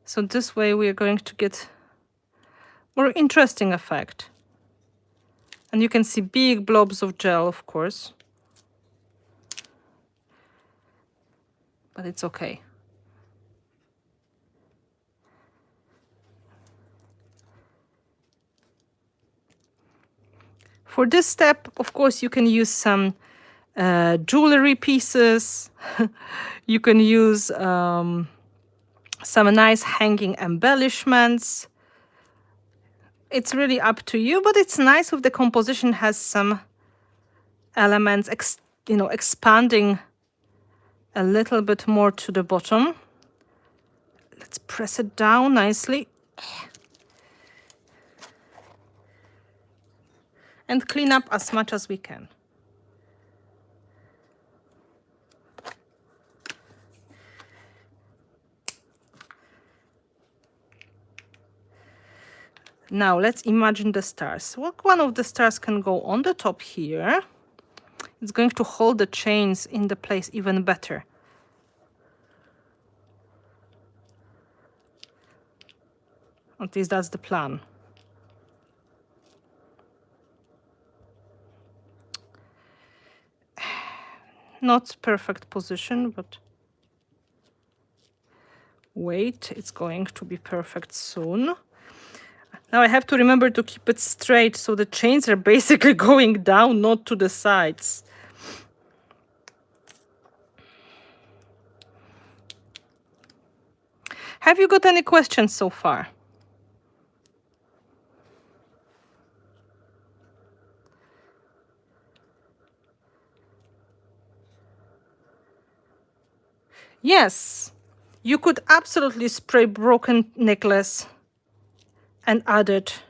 So this way we are going to get more interesting effect. And you can see big blobs of gel, of course. But it's okay. For this step, of course, you can use some jewelry pieces. You can use some nice hanging embellishments. It's really up to you, but it's nice if the composition has some elements, expanding a little bit more to the bottom. Let's press it down nicely. And clean up as much as we can. Now let's imagine the stars. Well, one of the stars can go on the top here. It's going to hold the chains in the place even better. At least that's the plan. Not perfect position, but wait, it's going to be perfect soon. Now I have to remember to keep it straight, so the chains are basically going down, not to the sides. Have you got any questions so far? Yes, you could absolutely spray broken necklace and add it.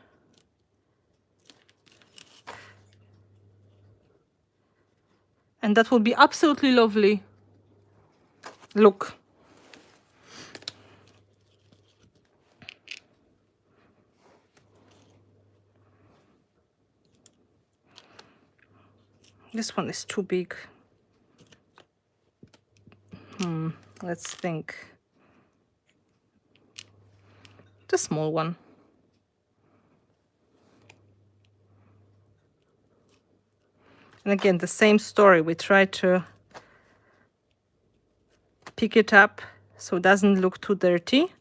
And that will be absolutely lovely. Look. This one is too big. Let's think. The small one. And again, the same story. We try to pick it up so it doesn't look too dirty.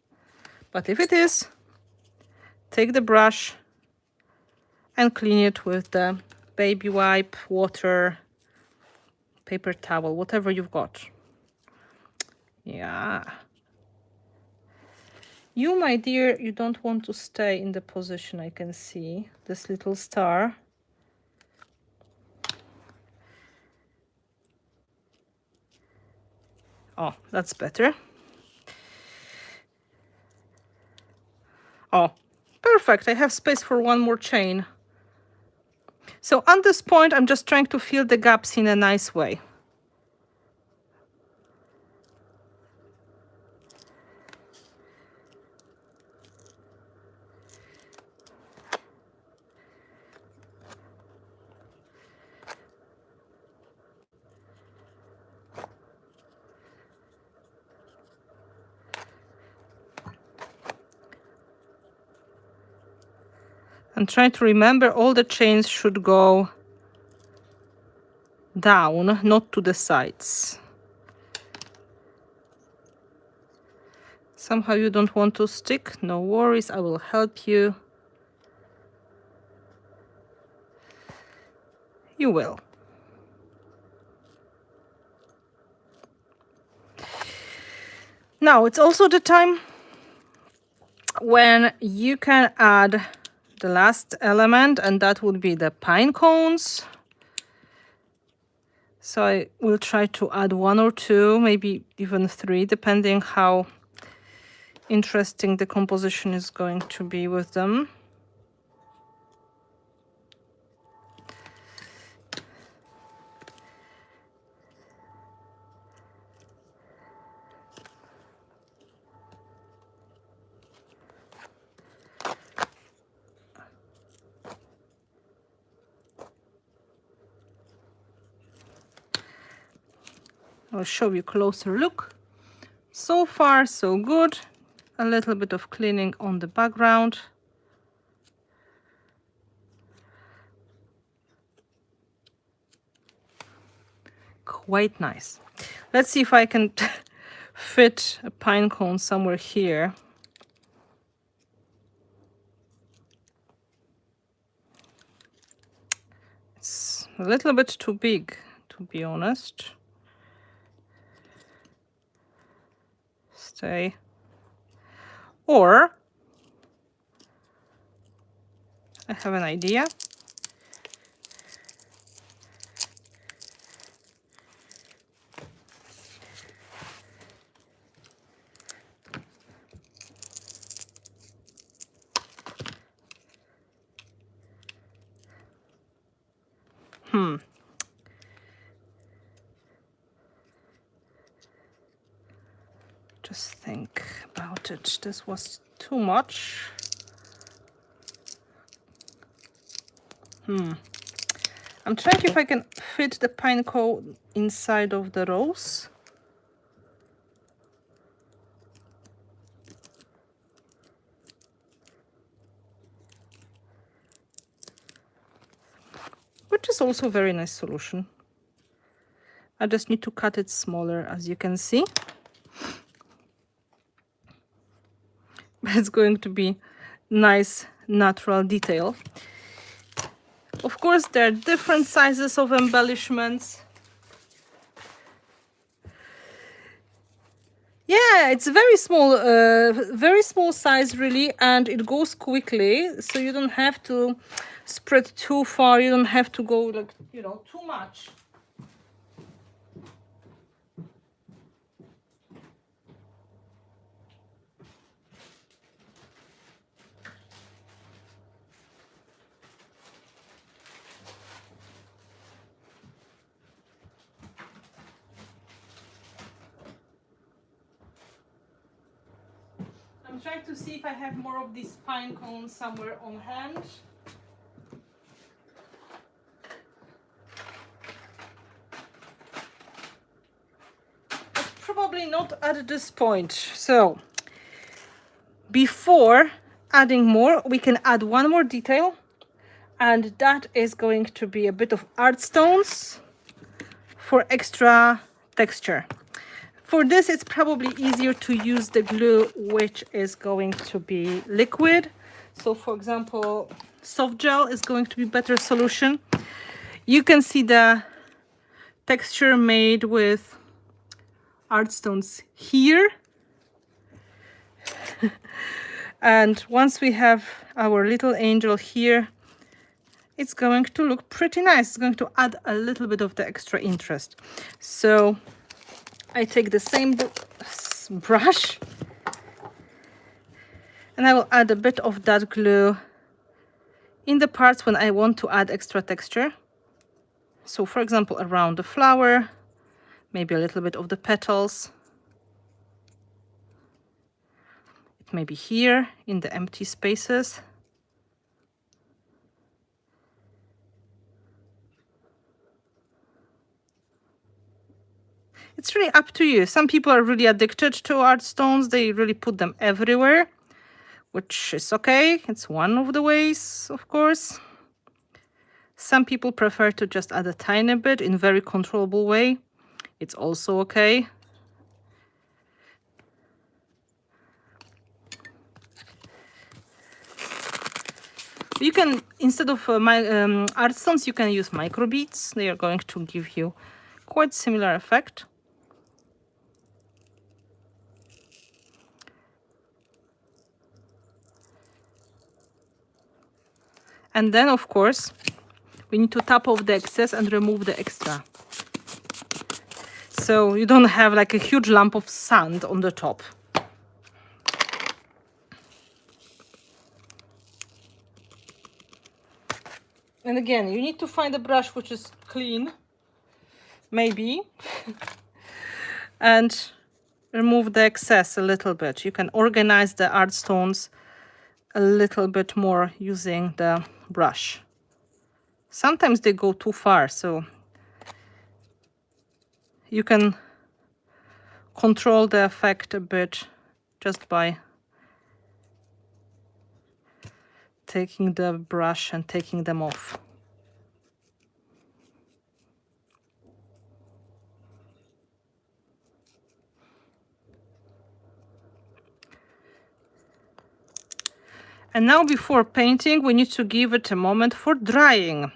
But if it is, take the brush and clean it with the baby wipe, water, paper towel, whatever you've got. Yeah. You, my dear, you don't want to stay in the position. I can see this little star. Oh, that's better. Oh, perfect. I have space for one more chain. So at this point, I'm just trying to fill the gaps in a nice way. And try to remember all the chains should go down, not to the sides. Somehow you don't want to stick? No worries, I will help you. You will. Now it's also the time when you can add the last element, and that would be the pine cones. So I will try to add 1 or 2, maybe even 3, depending how interesting the composition is going to be with them. I'll show you a closer look. So far, so good. A little bit of cleaning on the background. Quite nice. Let's see if I can fit a pine cone somewhere here. It's a little bit too big, to be honest. Stay. Or I have an idea. Just think about it. This was too much. I'm trying if I can fit the pine cone inside of the rose. Which is also a very nice solution. I just need to cut it smaller, as you can see. But it's going to be nice natural detail. Of course, there are different sizes of embellishments. Yeah, it's very small size really, and it goes quickly, so you don't have to spread too far. You don't have to go like, you know, too much. I'm trying to see if I have more of these pine cones somewhere on hand. But probably not at this point. So before adding more, we can add one more detail, and that is going to be a bit of art stones for extra texture. For this, it's probably easier to use the glue, which is going to be liquid. So for example, soft gel is going to be better solution. You can see the texture made with art stones here. And once we have our little angel here, it's going to look pretty nice. It's going to add a little bit of the extra interest. So I take the same brush and I will add a bit of that glue in the parts when I want to add extra texture. So for example, around the flower, maybe a little bit of the petals. It may be here in the empty spaces. It's really up to you. Some people are really addicted to art stones. They really put them everywhere, which is okay. It's one of the ways, of course. Some people prefer to just add a tiny bit in a very controllable way. It's also okay. You can, instead of art stones, you can use micro beads. They are going to give you quite similar effect. And then, of course, we need to tap off the excess and remove the extra. So you don't have like a huge lump of sand on the top. And again, you need to find a brush which is clean, maybe, and remove the excess a little bit. You can organize the art stones a little bit more using the brush. Sometimes they go too far, so you can control the effect a bit just by taking the brush and taking them off. And now before painting, we need to give it a moment for drying.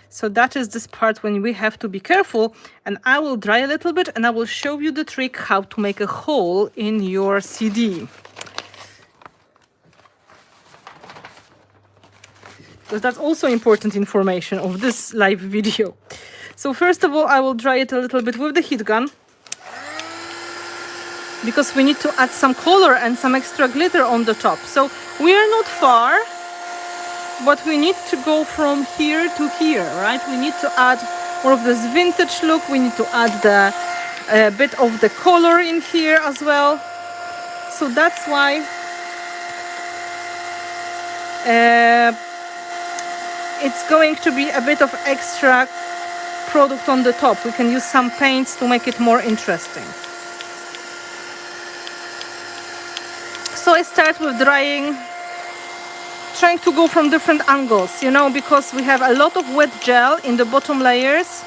So that is this part when we have to be careful, and I will dry a little bit and I will show you the trick how to make a hole in your CD. because that's also important information of this live video. So first of all, I will dry it a little bit with the heat gun, because we need to add some color and some extra glitter on the top. So we are not far, but we need to go from here to here, right? We need to add more of this vintage look. We need to add the bit of the color in here as well. So that's why it's going to be a bit of extra product on the top. We can use some paints to make it more interesting. So I start with drying, trying to go from different angles, you know, because we have a lot of wet gel in the bottom layers.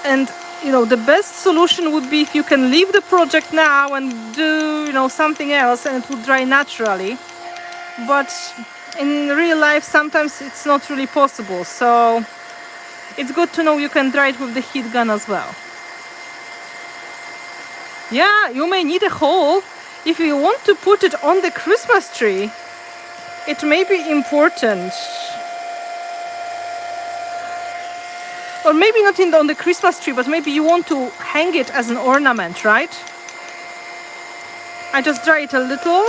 And, you know, the best solution would be if you can leave the project now and do, you know, something else, and it will dry naturally. But in real life, sometimes it's not really possible. So it's good to know you can dry it with the heat gun as well. Yeah, you may need a hole. If you want to put it on the Christmas tree, it may be important. Or maybe not on the Christmas tree, but maybe you want to hang it as an ornament, right? I just dry it a little.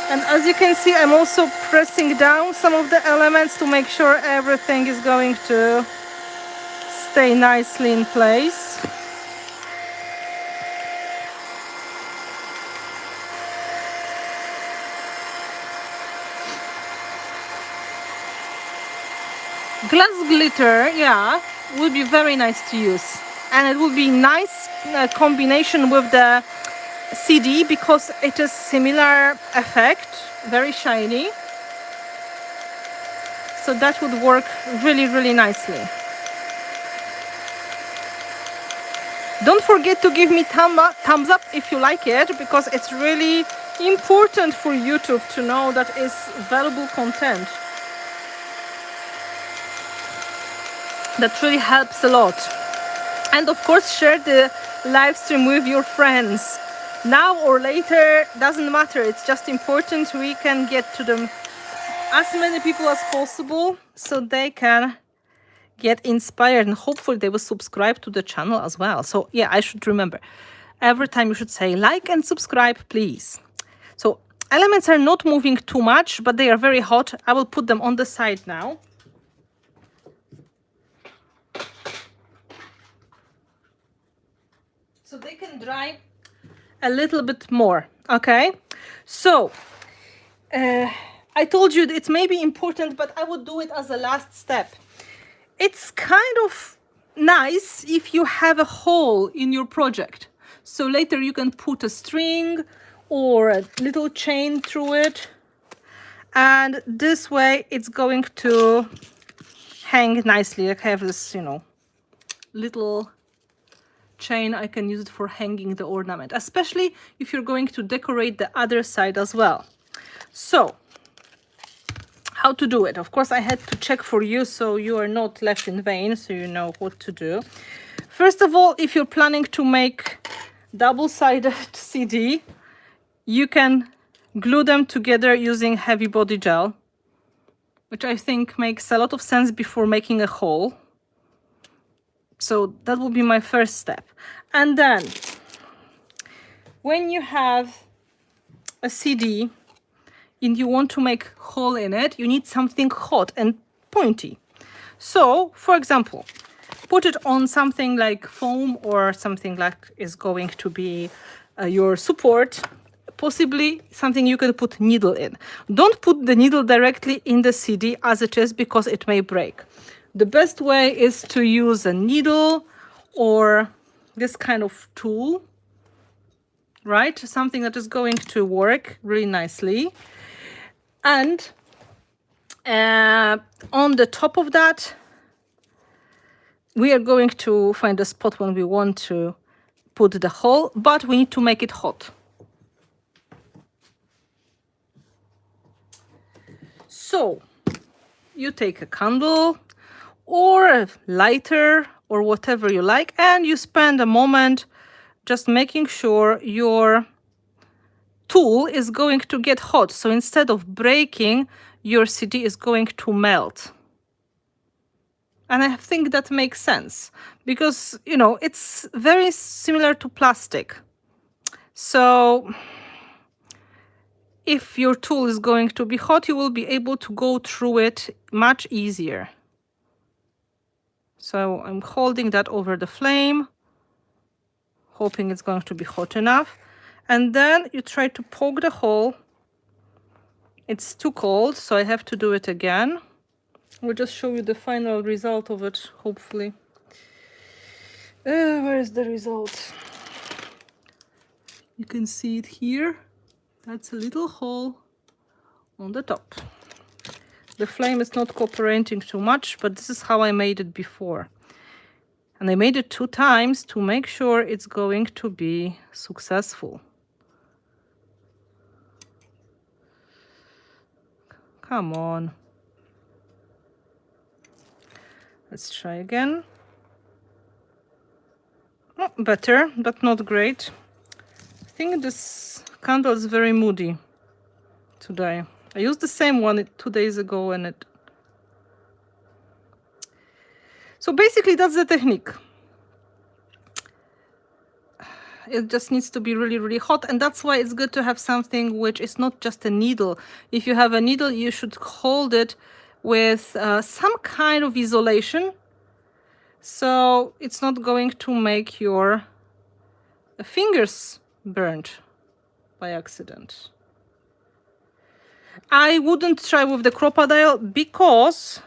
And as you can see, I'm also pressing down some of the elements to make sure everything is going to stay nicely in place. Glass glitter, yeah, would be very nice to use, and it would be nice combination with the CD, because it is similar effect, very shiny. So that would work really, really nicely. Don't forget to give me thumbs up if you like it, because it's really important for YouTube to know that it's valuable content. That really helps a lot. And of course, share the live stream with your friends. Now or later, doesn't matter. It's just important we can get to them, as many people as possible, so they can get inspired, and hopefully they will subscribe to the channel as well. So yeah, I should remember, every time you should say like and subscribe, please. So elements are not moving too much, but they are very hot. I will put them on the side now. So they can dry a little bit more, okay? So I told you it may be important, but I would do it as a last step. It's kind of nice if you have a hole in your project. So later you can put a string or a little chain through it. And this way it's going to hang nicely. Like I have this, you know, little chain. I can use it for hanging the ornament, especially if you're going to decorate the other side as well. So how to do it? Of course, I had to check for you, so you are not left in vain, so you know what to do. First of all, if you're planning to make double-sided CD, you can glue them together using heavy body gel, which I think makes a lot of sense before making a hole. So that will be my first step. And then when you have a CD and you want to make hole in it, you need something hot and pointy. So, for example, put it on something like foam or something like is going to be your support, possibly something you can put needle in. Don't put the needle directly in the CD as it is, because it may break. The best way is to use a needle or this kind of tool, right? Something that is going to work really nicely. And on the top of that, we are going to find a spot when we want to put the hole, but we need to make it hot. So you take a candle or a lighter or whatever you like, and you spend a moment just making sure your tool is going to get hot. So instead of breaking, your CD is going to melt. And I think that makes sense because, you know, it's very similar to plastic. So if your tool is going to be hot, you will be able to go through it much easier. So I'm holding that over the flame, hoping it's going to be hot enough. And then you try to poke the hole. It's too cold, so I have to do it again. We'll just show you the final result of it, hopefully. Where is the result? You can see it here. That's a little hole on the top. The flame is not cooperating too much, but this is how I made it before. And I made it 2 times to make sure it's going to be successful. Come on. Let's try again. Oh, better, but not great. I think this candle is very moody today. I used the same one 2 days ago and it... So basically that's the technique. It just needs to be really, really hot, and that's why it's good to have something which is not just a needle. If you have a needle, you should hold it with some kind of isolation, so it's not going to make your fingers burnt by accident. I wouldn't try with the crocodile because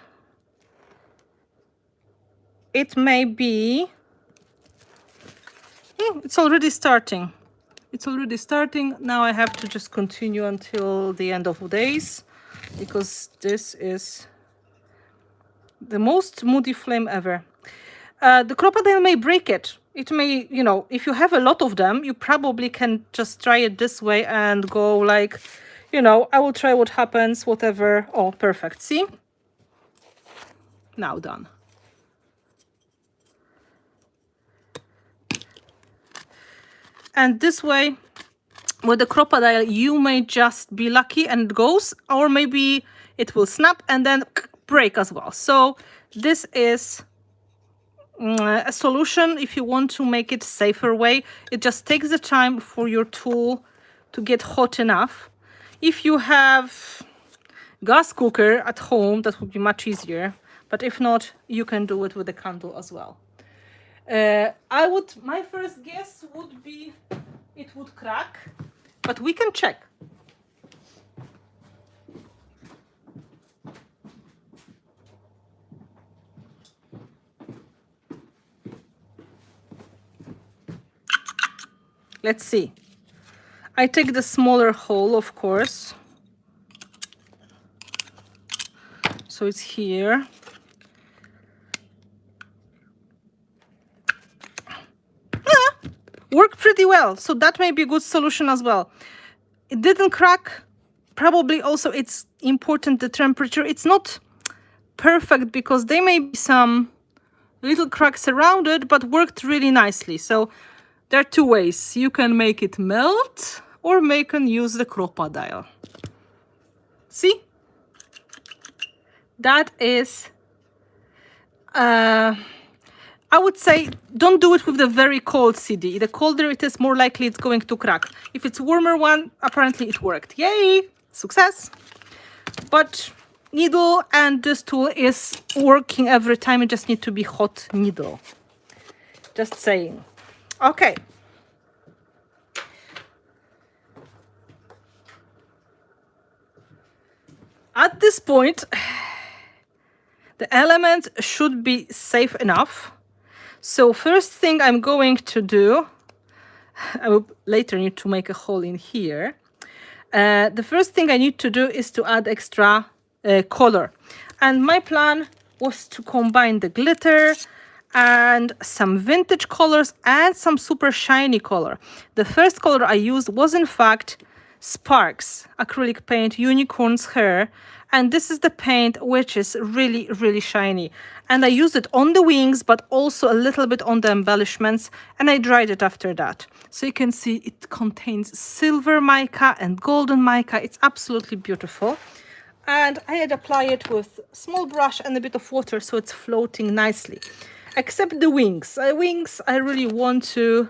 it may be... it's already starting. It's already starting. Now I have to just continue until the end of days because this is the most moody flame ever. The crocodile may break it. It may, you know, if you have a lot of them, you probably can just try it this way and go like, you know, I will try what happens, whatever. Oh, perfect. See? Now done. And this way, with the crocodile, you may just be lucky and it goes, or maybe it will snap and then break as well. So this is a solution if you want to make it safer way. It just takes the time for your tool to get hot enough. If you have gas cooker at home, that would be much easier. But if not, you can do it with a candle as well. My first guess would be it would crack, but we can check. Let's see. I take the smaller hole, of course. So it's here. Worked pretty well, so that may be a good solution as well. It didn't crack. Probably also it's important the temperature. It's not perfect because there may be some little cracks around it, but worked really nicely. So there are 2 ways. You can make it melt or use the crocodile. See? That is... I would say don't do it with the very cold CD. The colder it is, more likely it's going to crack. If it's warmer one, apparently it worked. Yay! Success! But needle and this tool is working every time. It just needs to be hot needle. Just saying. Okay. At this point, the element should be safe enough. So first thing I'm going to do, I will later need to make a hole in here. The first thing I need to do is to add extra color. And my plan was to combine the glitter and some vintage colors and some super shiny color. The first color I used was in fact Sparks acrylic paint, unicorn's hair. And this is the paint which is really, really shiny. And I used it on the wings, but also a little bit on the embellishments, and I dried it after that. So you can see it contains silver mica and golden mica. It's absolutely beautiful. And I had applied it with a small brush and a bit of water, so it's floating nicely. Except the wings. Wings, I really want to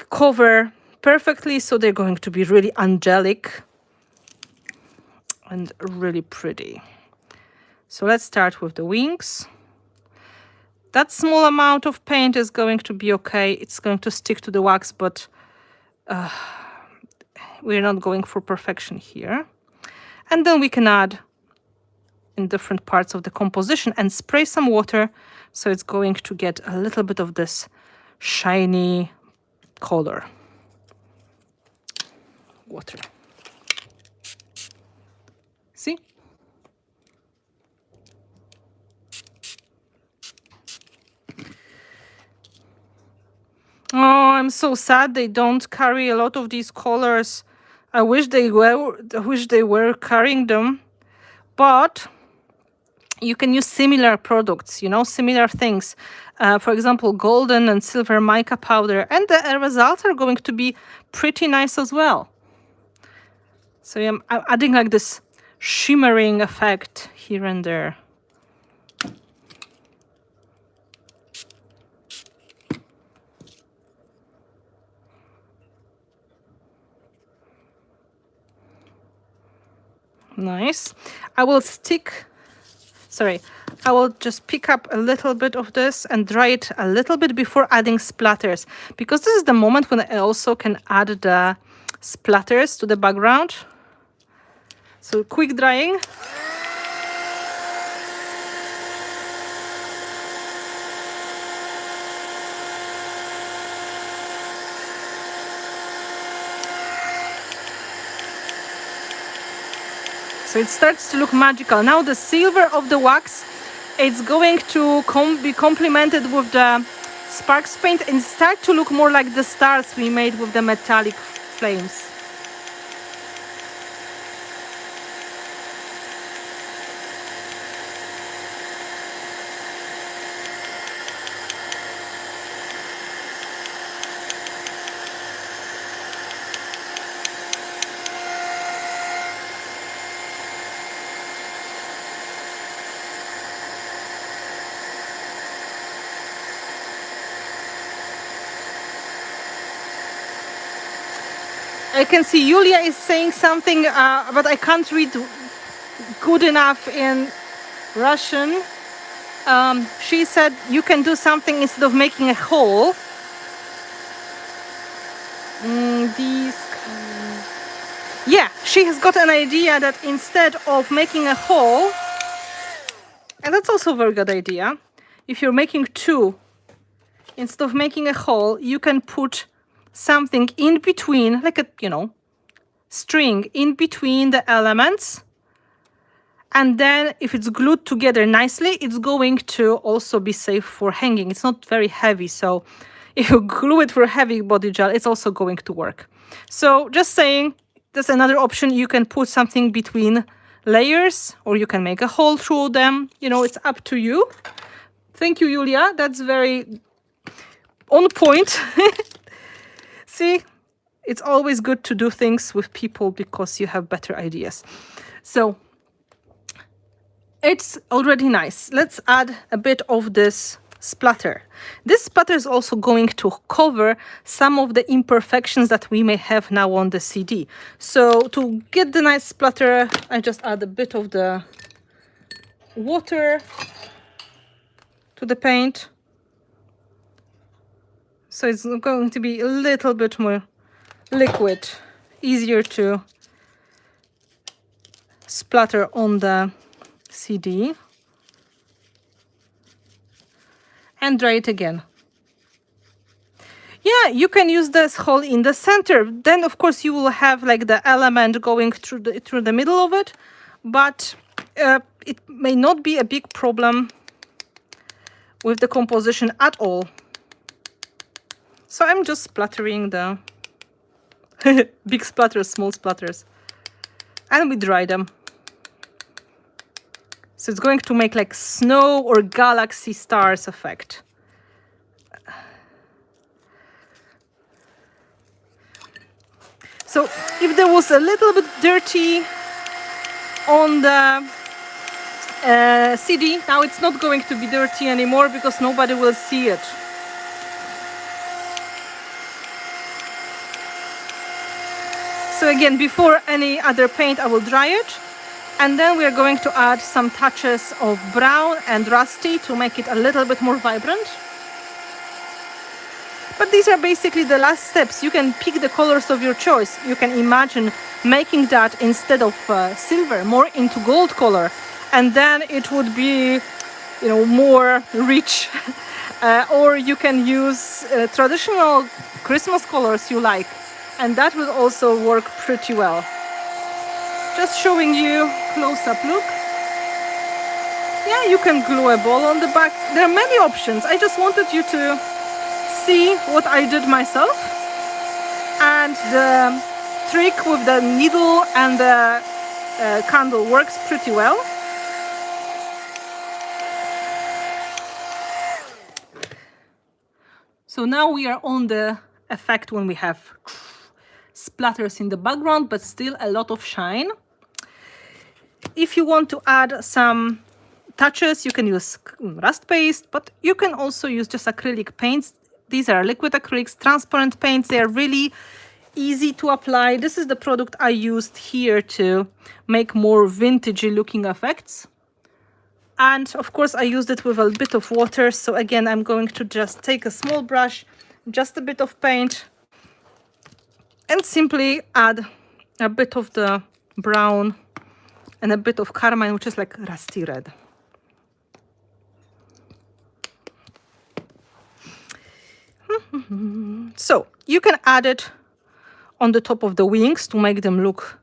cover perfectly, so they're going to be really angelic and really pretty. So let's start with the wings. That small amount of paint is going to be okay. It's going to stick to the wax, but we're not going for perfection here. And then we can add in different parts of the composition and spray some water, so it's going to get a little bit of this shiny color. Water. See? Oh, I'm so sad they don't carry a lot of these colors. I wish they were carrying them, but you can use similar products, you know, similar things. For example, golden and silver mica powder, and the results are going to be pretty nice as well. So I'm adding like this shimmering effect here and there. Nice. I will just pick up a little bit of this and dry it a little bit before adding splatters, because this is the moment when I also can add the splatters to the background. So quick drying. So it starts to look magical. Now the silver of the wax, it's going to be complemented with the sparks paint and start to look more like the stars we made with the metallic flames. I can see Julia is saying something, but I can't read good enough in Russian. She said you can do something instead of making a hole. Yeah, she has got an idea that instead of making a hole, and that's also a very good idea, if you're making two, instead of making a hole, you can put something in between, like a, you know, string in between the elements, and then if it's glued together nicely, it's going to also be safe for hanging. It's not very heavy, so if you glue it for heavy body gel, it's also going to work. So just saying, there's another option. You can put something between layers, or you can make a hole through them. You know, it's up to you. Thank you, Julia. That's very on point. See, it's always good to do things with people because you have better ideas. So it's already nice. Let's add a bit of this splatter. This splatter is also going to cover some of the imperfections that we may have now on the CD. So to get the nice splatter, I just add a bit of the water to the paint. So it's going to be a little bit more liquid, easier to splatter on the CD. And dry it again. Yeah, you can use this hole in the center. Then, of course, you will have like the element going through the middle of it, but it may not be a big problem with the composition at all. So I'm just splattering the big splatters, small splatters, and we dry them. So it's going to make like snow or galaxy stars effect. So if there was a little bit dirty on the CD, now it's not going to be dirty anymore because nobody will see it. So again, before any other paint, I will dry it. And then we are going to add some touches of brown and rusty to make it a little bit more vibrant. But these are basically the last steps. You can pick the colors of your choice. You can imagine making that instead of silver, more into gold color. And then it would be, you know, more rich. Or you can use traditional Christmas colors you like. And that will also work pretty well. Just showing you close-up look. Yeah, you can glue a ball on the back. There are many options. I just wanted you to see what I did myself. And the trick with the needle and the candle works pretty well. So now we are on the effect when we have splatters in the background, but still a lot of shine. If you want to add some touches, you can use rust paste, but you can also use just acrylic paints. These are liquid acrylics, transparent paints. They are really easy to apply. This is the product I used here to make more vintagey looking effects. And of course I used it with a bit of water. So again, I'm going to just take a small brush, just a bit of paint, and simply add a bit of the brown and a bit of carmine, which is like rusty red. So you can add it on the top of the wings to make them look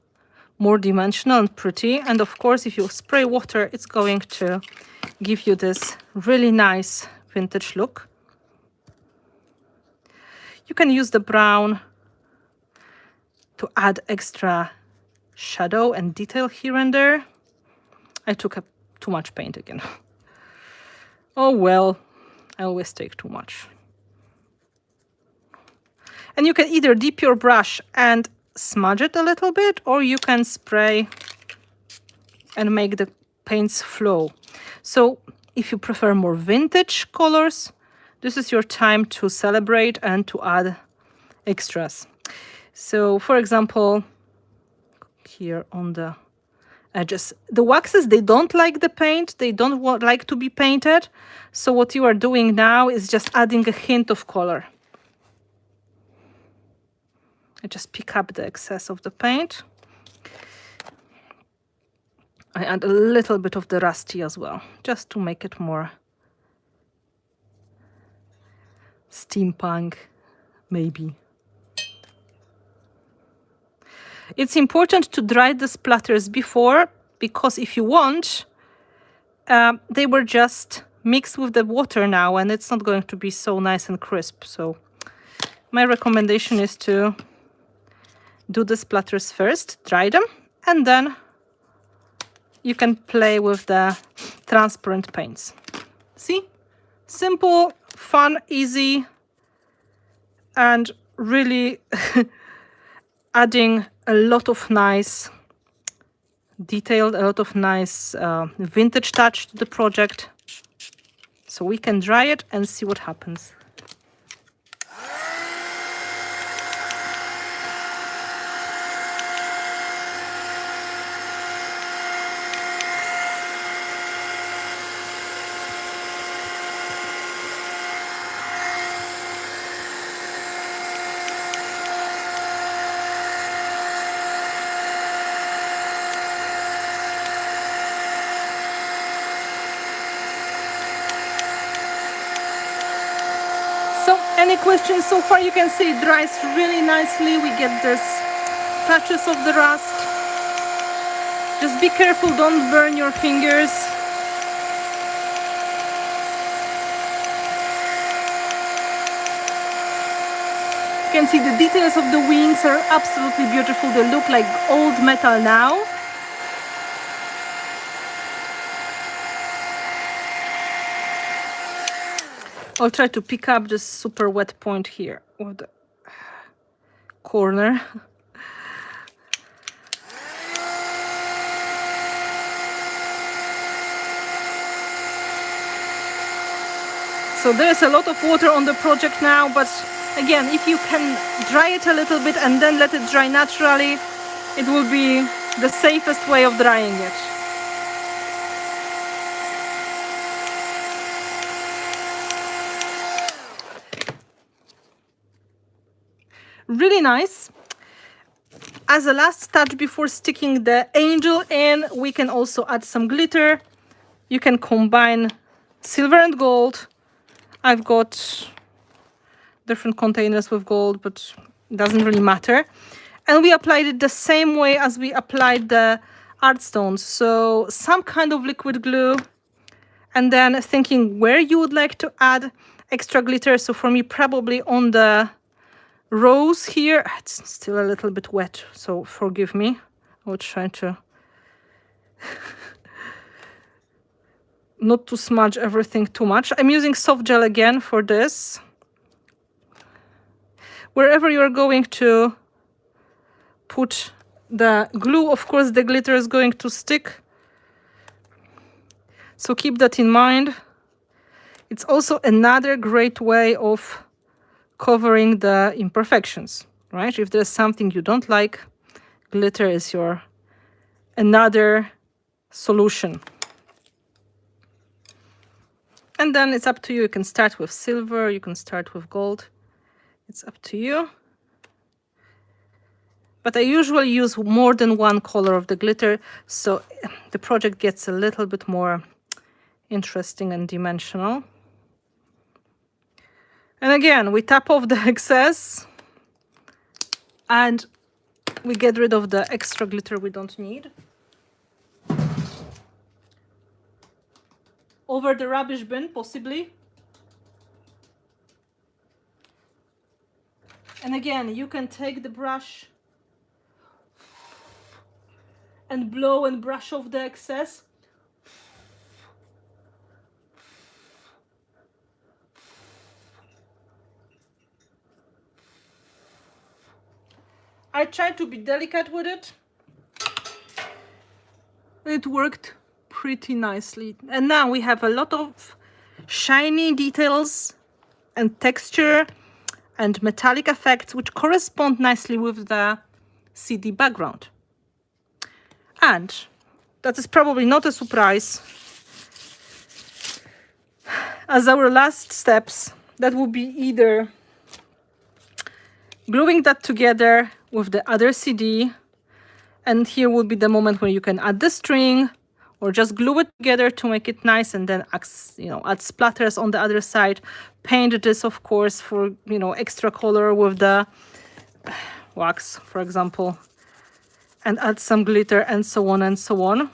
more dimensional and pretty. And of course, if you spray water, it's going to give you this really nice vintage look. You can use the brown to add extra shadow and detail here and there. I took up too much paint again. Oh well, I always take too much. And you can either dip your brush and smudge it a little bit, or you can spray and make the paints flow. So if you prefer more vintage colors, this is your time to celebrate and to add extras. So for example, here on the edges, the waxes, they don't like the paint, they don't like to be painted. So what you are doing now is just adding a hint of color. I just pick up the excess of the paint. I add a little bit of the rusty as well, just to make it more steampunk, maybe. It's important to dry the splatters before, because if you want, they were just mixed with the water now, and it's not going to be so nice and crisp. So my recommendation is to do the splatters first, dry them, and then you can play with the transparent paints. See? Simple, fun, easy, and really adding a lot of nice detail, a lot of nice vintage touch to the project. So we can dry it and see what happens. Any questions so far? You can see it dries really nicely. We get this touches of the rust. Just be careful, don't burn your fingers. You can see the details of the wings are absolutely beautiful. They look like old metal now. I'll try to pick up this super wet point here with the corner. So there's a lot of water on the project now, but again, if you can dry it a little bit and then let it dry naturally, it will be the safest way of drying it. Really nice. As a last touch before sticking the angel in, we can also add some glitter. You can combine silver and gold. I've got different containers with gold, but it doesn't really matter. And we applied it the same way as we applied the art stones. So some kind of liquid glue, and then thinking where you would like to add extra glitter. So for me, probably on the rose here. It's still a little bit wet, so forgive me. I will try to not to smudge everything too much. I'm using soft gel again for this. Wherever you're going to put the glue, of course, the glitter is going to stick. So keep that in mind. It's also another great way of covering the imperfections, right? If there's something you don't like, glitter is your another solution. And then it's up to you. You can start with silver, you can start with gold. It's up to you. But I usually use more than one color of the glitter, so the project gets a little bit more interesting and dimensional. And again, we tap off the excess and we get rid of the extra glitter we don't need. Over the rubbish bin, possibly. And again, you can take the brush and blow and brush off the excess. I tried to be delicate with it. It worked pretty nicely. And now we have a lot of shiny details and texture and metallic effects which correspond nicely with the CD background. And that is probably not a surprise. As our last steps, that will be either gluing that together with the other CD, and here will be the moment where you can add the string or just glue it together to make it nice, and then add splatters on the other side. Paint this, of course, for extra color with the wax, for example, and add some glitter and so on and so on.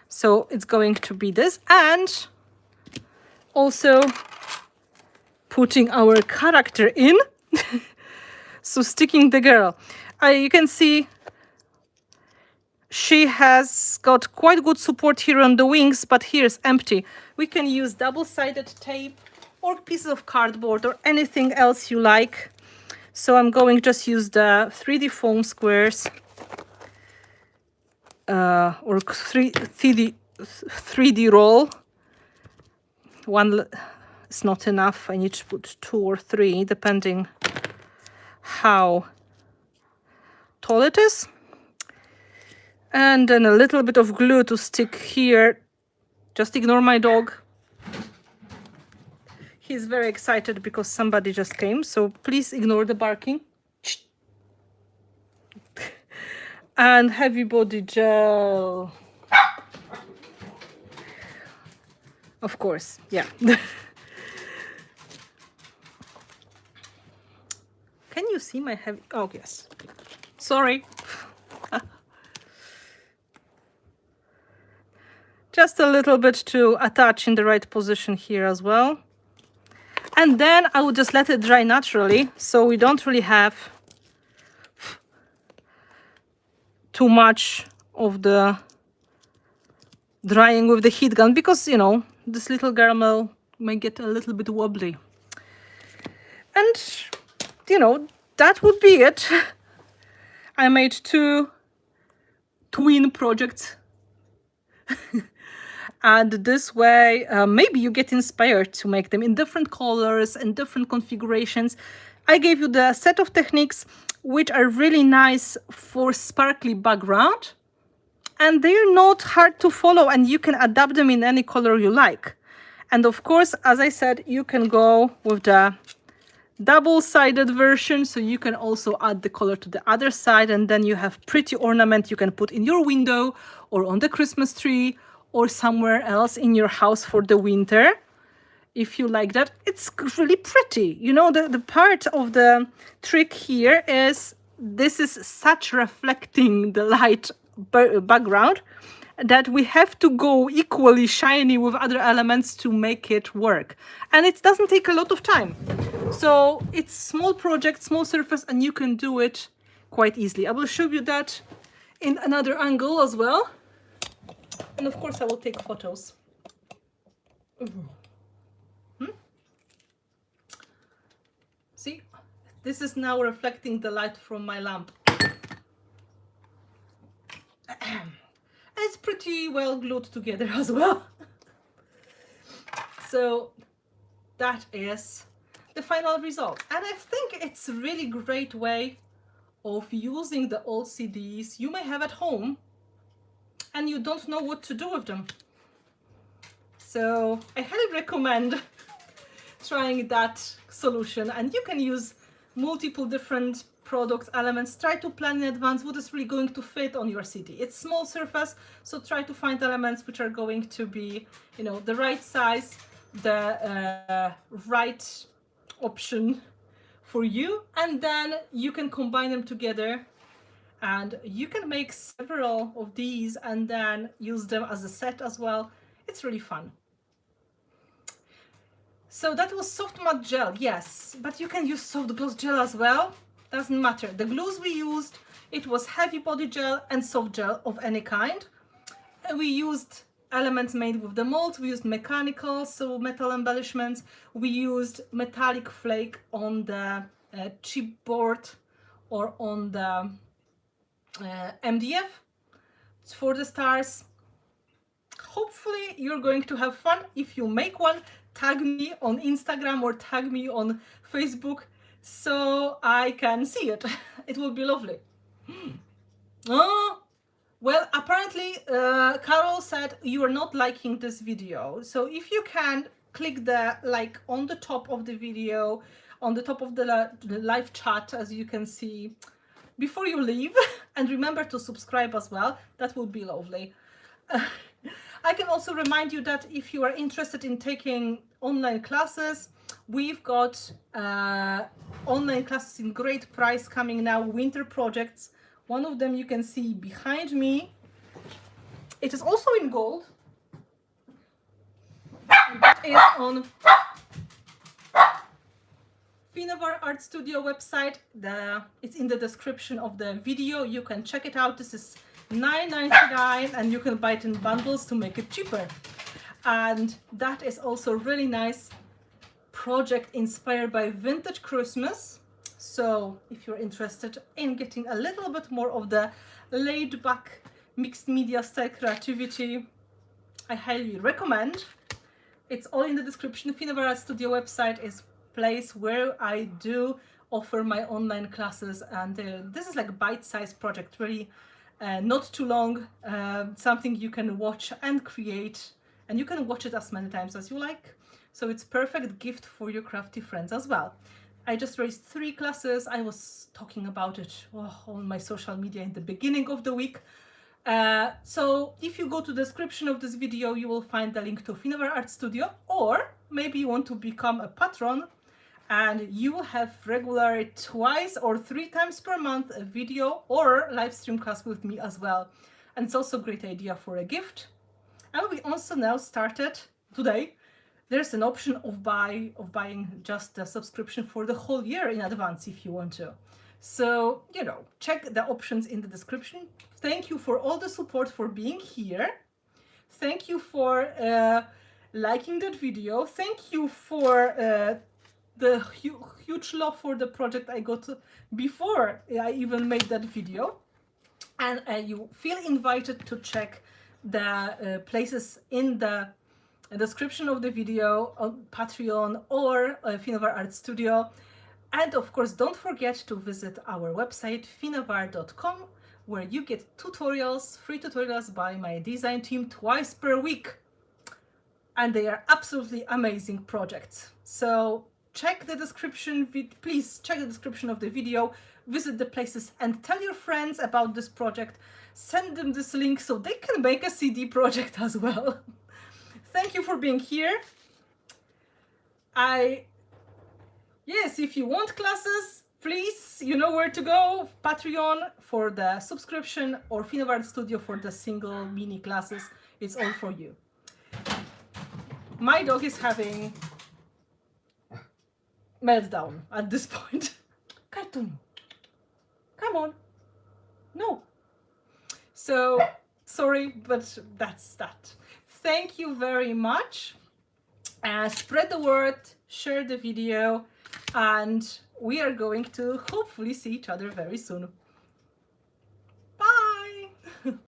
So it's going to be this, and also putting our character in. So sticking the girl. You can see she has got quite good support here on the wings, but here's empty. We can use double-sided tape or pieces of cardboard or anything else you like. So I'm going just use the 3D foam squares or 3D roll. One is not enough. I need to put 2 or 3, depending how tall it is. And then a little bit of glue to stick here. Just ignore my dog. He's very excited because somebody just came, so please ignore the barking. And heavy body gel. Of course, yeah. Can you see my heavy? Oh, yes. Sorry. Just a little bit to attach in the right position here as well. And then I will just let it dry naturally, so we don't really have too much of the drying with the heat gun, because, this little girl might get a little bit wobbly. And, you know, that would be it. I made 2 twin projects. And this way, maybe you get inspired to make them in different colors and different configurations. I gave you the set of techniques which are really nice for sparkly background. And they're not hard to follow, and you can adapt them in any color you like. And of course, as I said, you can go with the double-sided version, so you can also add the color to the other side, and then you have pretty ornament you can put in your window or on the Christmas tree or somewhere else in your house for the winter. If you like that, it's really pretty. You know, the part of the trick here is this is such reflecting the light background that we have to go equally shiny with other elements to make it work. And it doesn't take a lot of time. So it's small project, small surface, and you can do it quite easily. I will show you that in another angle as well. And of course I will take photos. See, this is now reflecting the light from my lamp. It's pretty well glued together as well. So that is the final result. And I think it's a really great way of using the old CDs you may have at home and you don't know what to do with them. So I highly recommend trying that solution, and you can use multiple different products, elements. Try to plan in advance what is really going to fit on your CD. It's small surface, so try to find elements which are going to be, you know, the right size, the right option for you, and then you can combine them together and you can make several of these and then use them as a set as well. It's really fun. So that was soft matte gel, yes, but you can use soft gloss gel as well. Doesn't matter. The glues we used, it was heavy body gel and soft gel of any kind. And we used elements made with the molds. We used mechanical, so metal embellishments. We used metallic flake on the chipboard or on the MDF for the stars. Hopefully you're going to have fun. If you make one, tag me on Instagram or tag me on Facebook so I can see it. It will be lovely. Oh, well, apparently Carol said you are not liking this video. So if you can, click the like on the top of the video, on the top of the live chat, as you can see, before you leave. And remember to subscribe as well. That would be lovely. I can also remind you that if you are interested in taking online classes, we've got online classes in great price coming now, winter projects. One of them you can see behind me. It is also in gold. And that is on Finnabair Art Studio website. It's in the description of the video. You can check it out. This is $9.99 and you can buy it in bundles to make it cheaper. And that is also really nice project inspired by vintage Christmas. So if you're interested in getting a little bit more of the laid back mixed media style creativity, I highly recommend. It's all in the description. Finnabair Art Studio website is a place where I do offer my online classes, and this is like a bite-sized project, really not too long, something you can watch and create, and you can watch it as many times as you like. So it's perfect gift for your crafty friends as well. I just raised 3 classes. I was talking about it on my social media in the beginning of the week. So if you go to the description of this video, you will find the link to Finnabair Art Studio, or maybe you want to become a patron and you will have regular 2 or 3 times per month a video or live stream class with me as well. And it's also a great idea for a gift. And we also now started today. There's an option of buying just the subscription for the whole year in advance if you want to. So, you know, check the options in the description. Thank you for all the support for being here. Thank you for liking that video. Thank you for the huge love for the project I got before I even made that video. And you feel invited to check the places in the description of the video on Patreon or Finnabair Art Studio. And of course, don't forget to visit our website finnabair.com, where you get tutorials, free tutorials by my design team twice per week. And they are absolutely amazing projects. So check the description, please check the description of the video, visit the places and tell your friends about this project. Send them this link so they can make a CD project as well. Thank you for being here. Yes, if you want classes, please, you know where to go. Patreon for the subscription or Finnabair Studio for the single mini classes. It's all for you. My dog is having meltdown at this point. Cartoon, come on. No. So, sorry, but that's that. Thank you very much. Spread the word, share the video, and we are going to hopefully see each other very soon. Bye!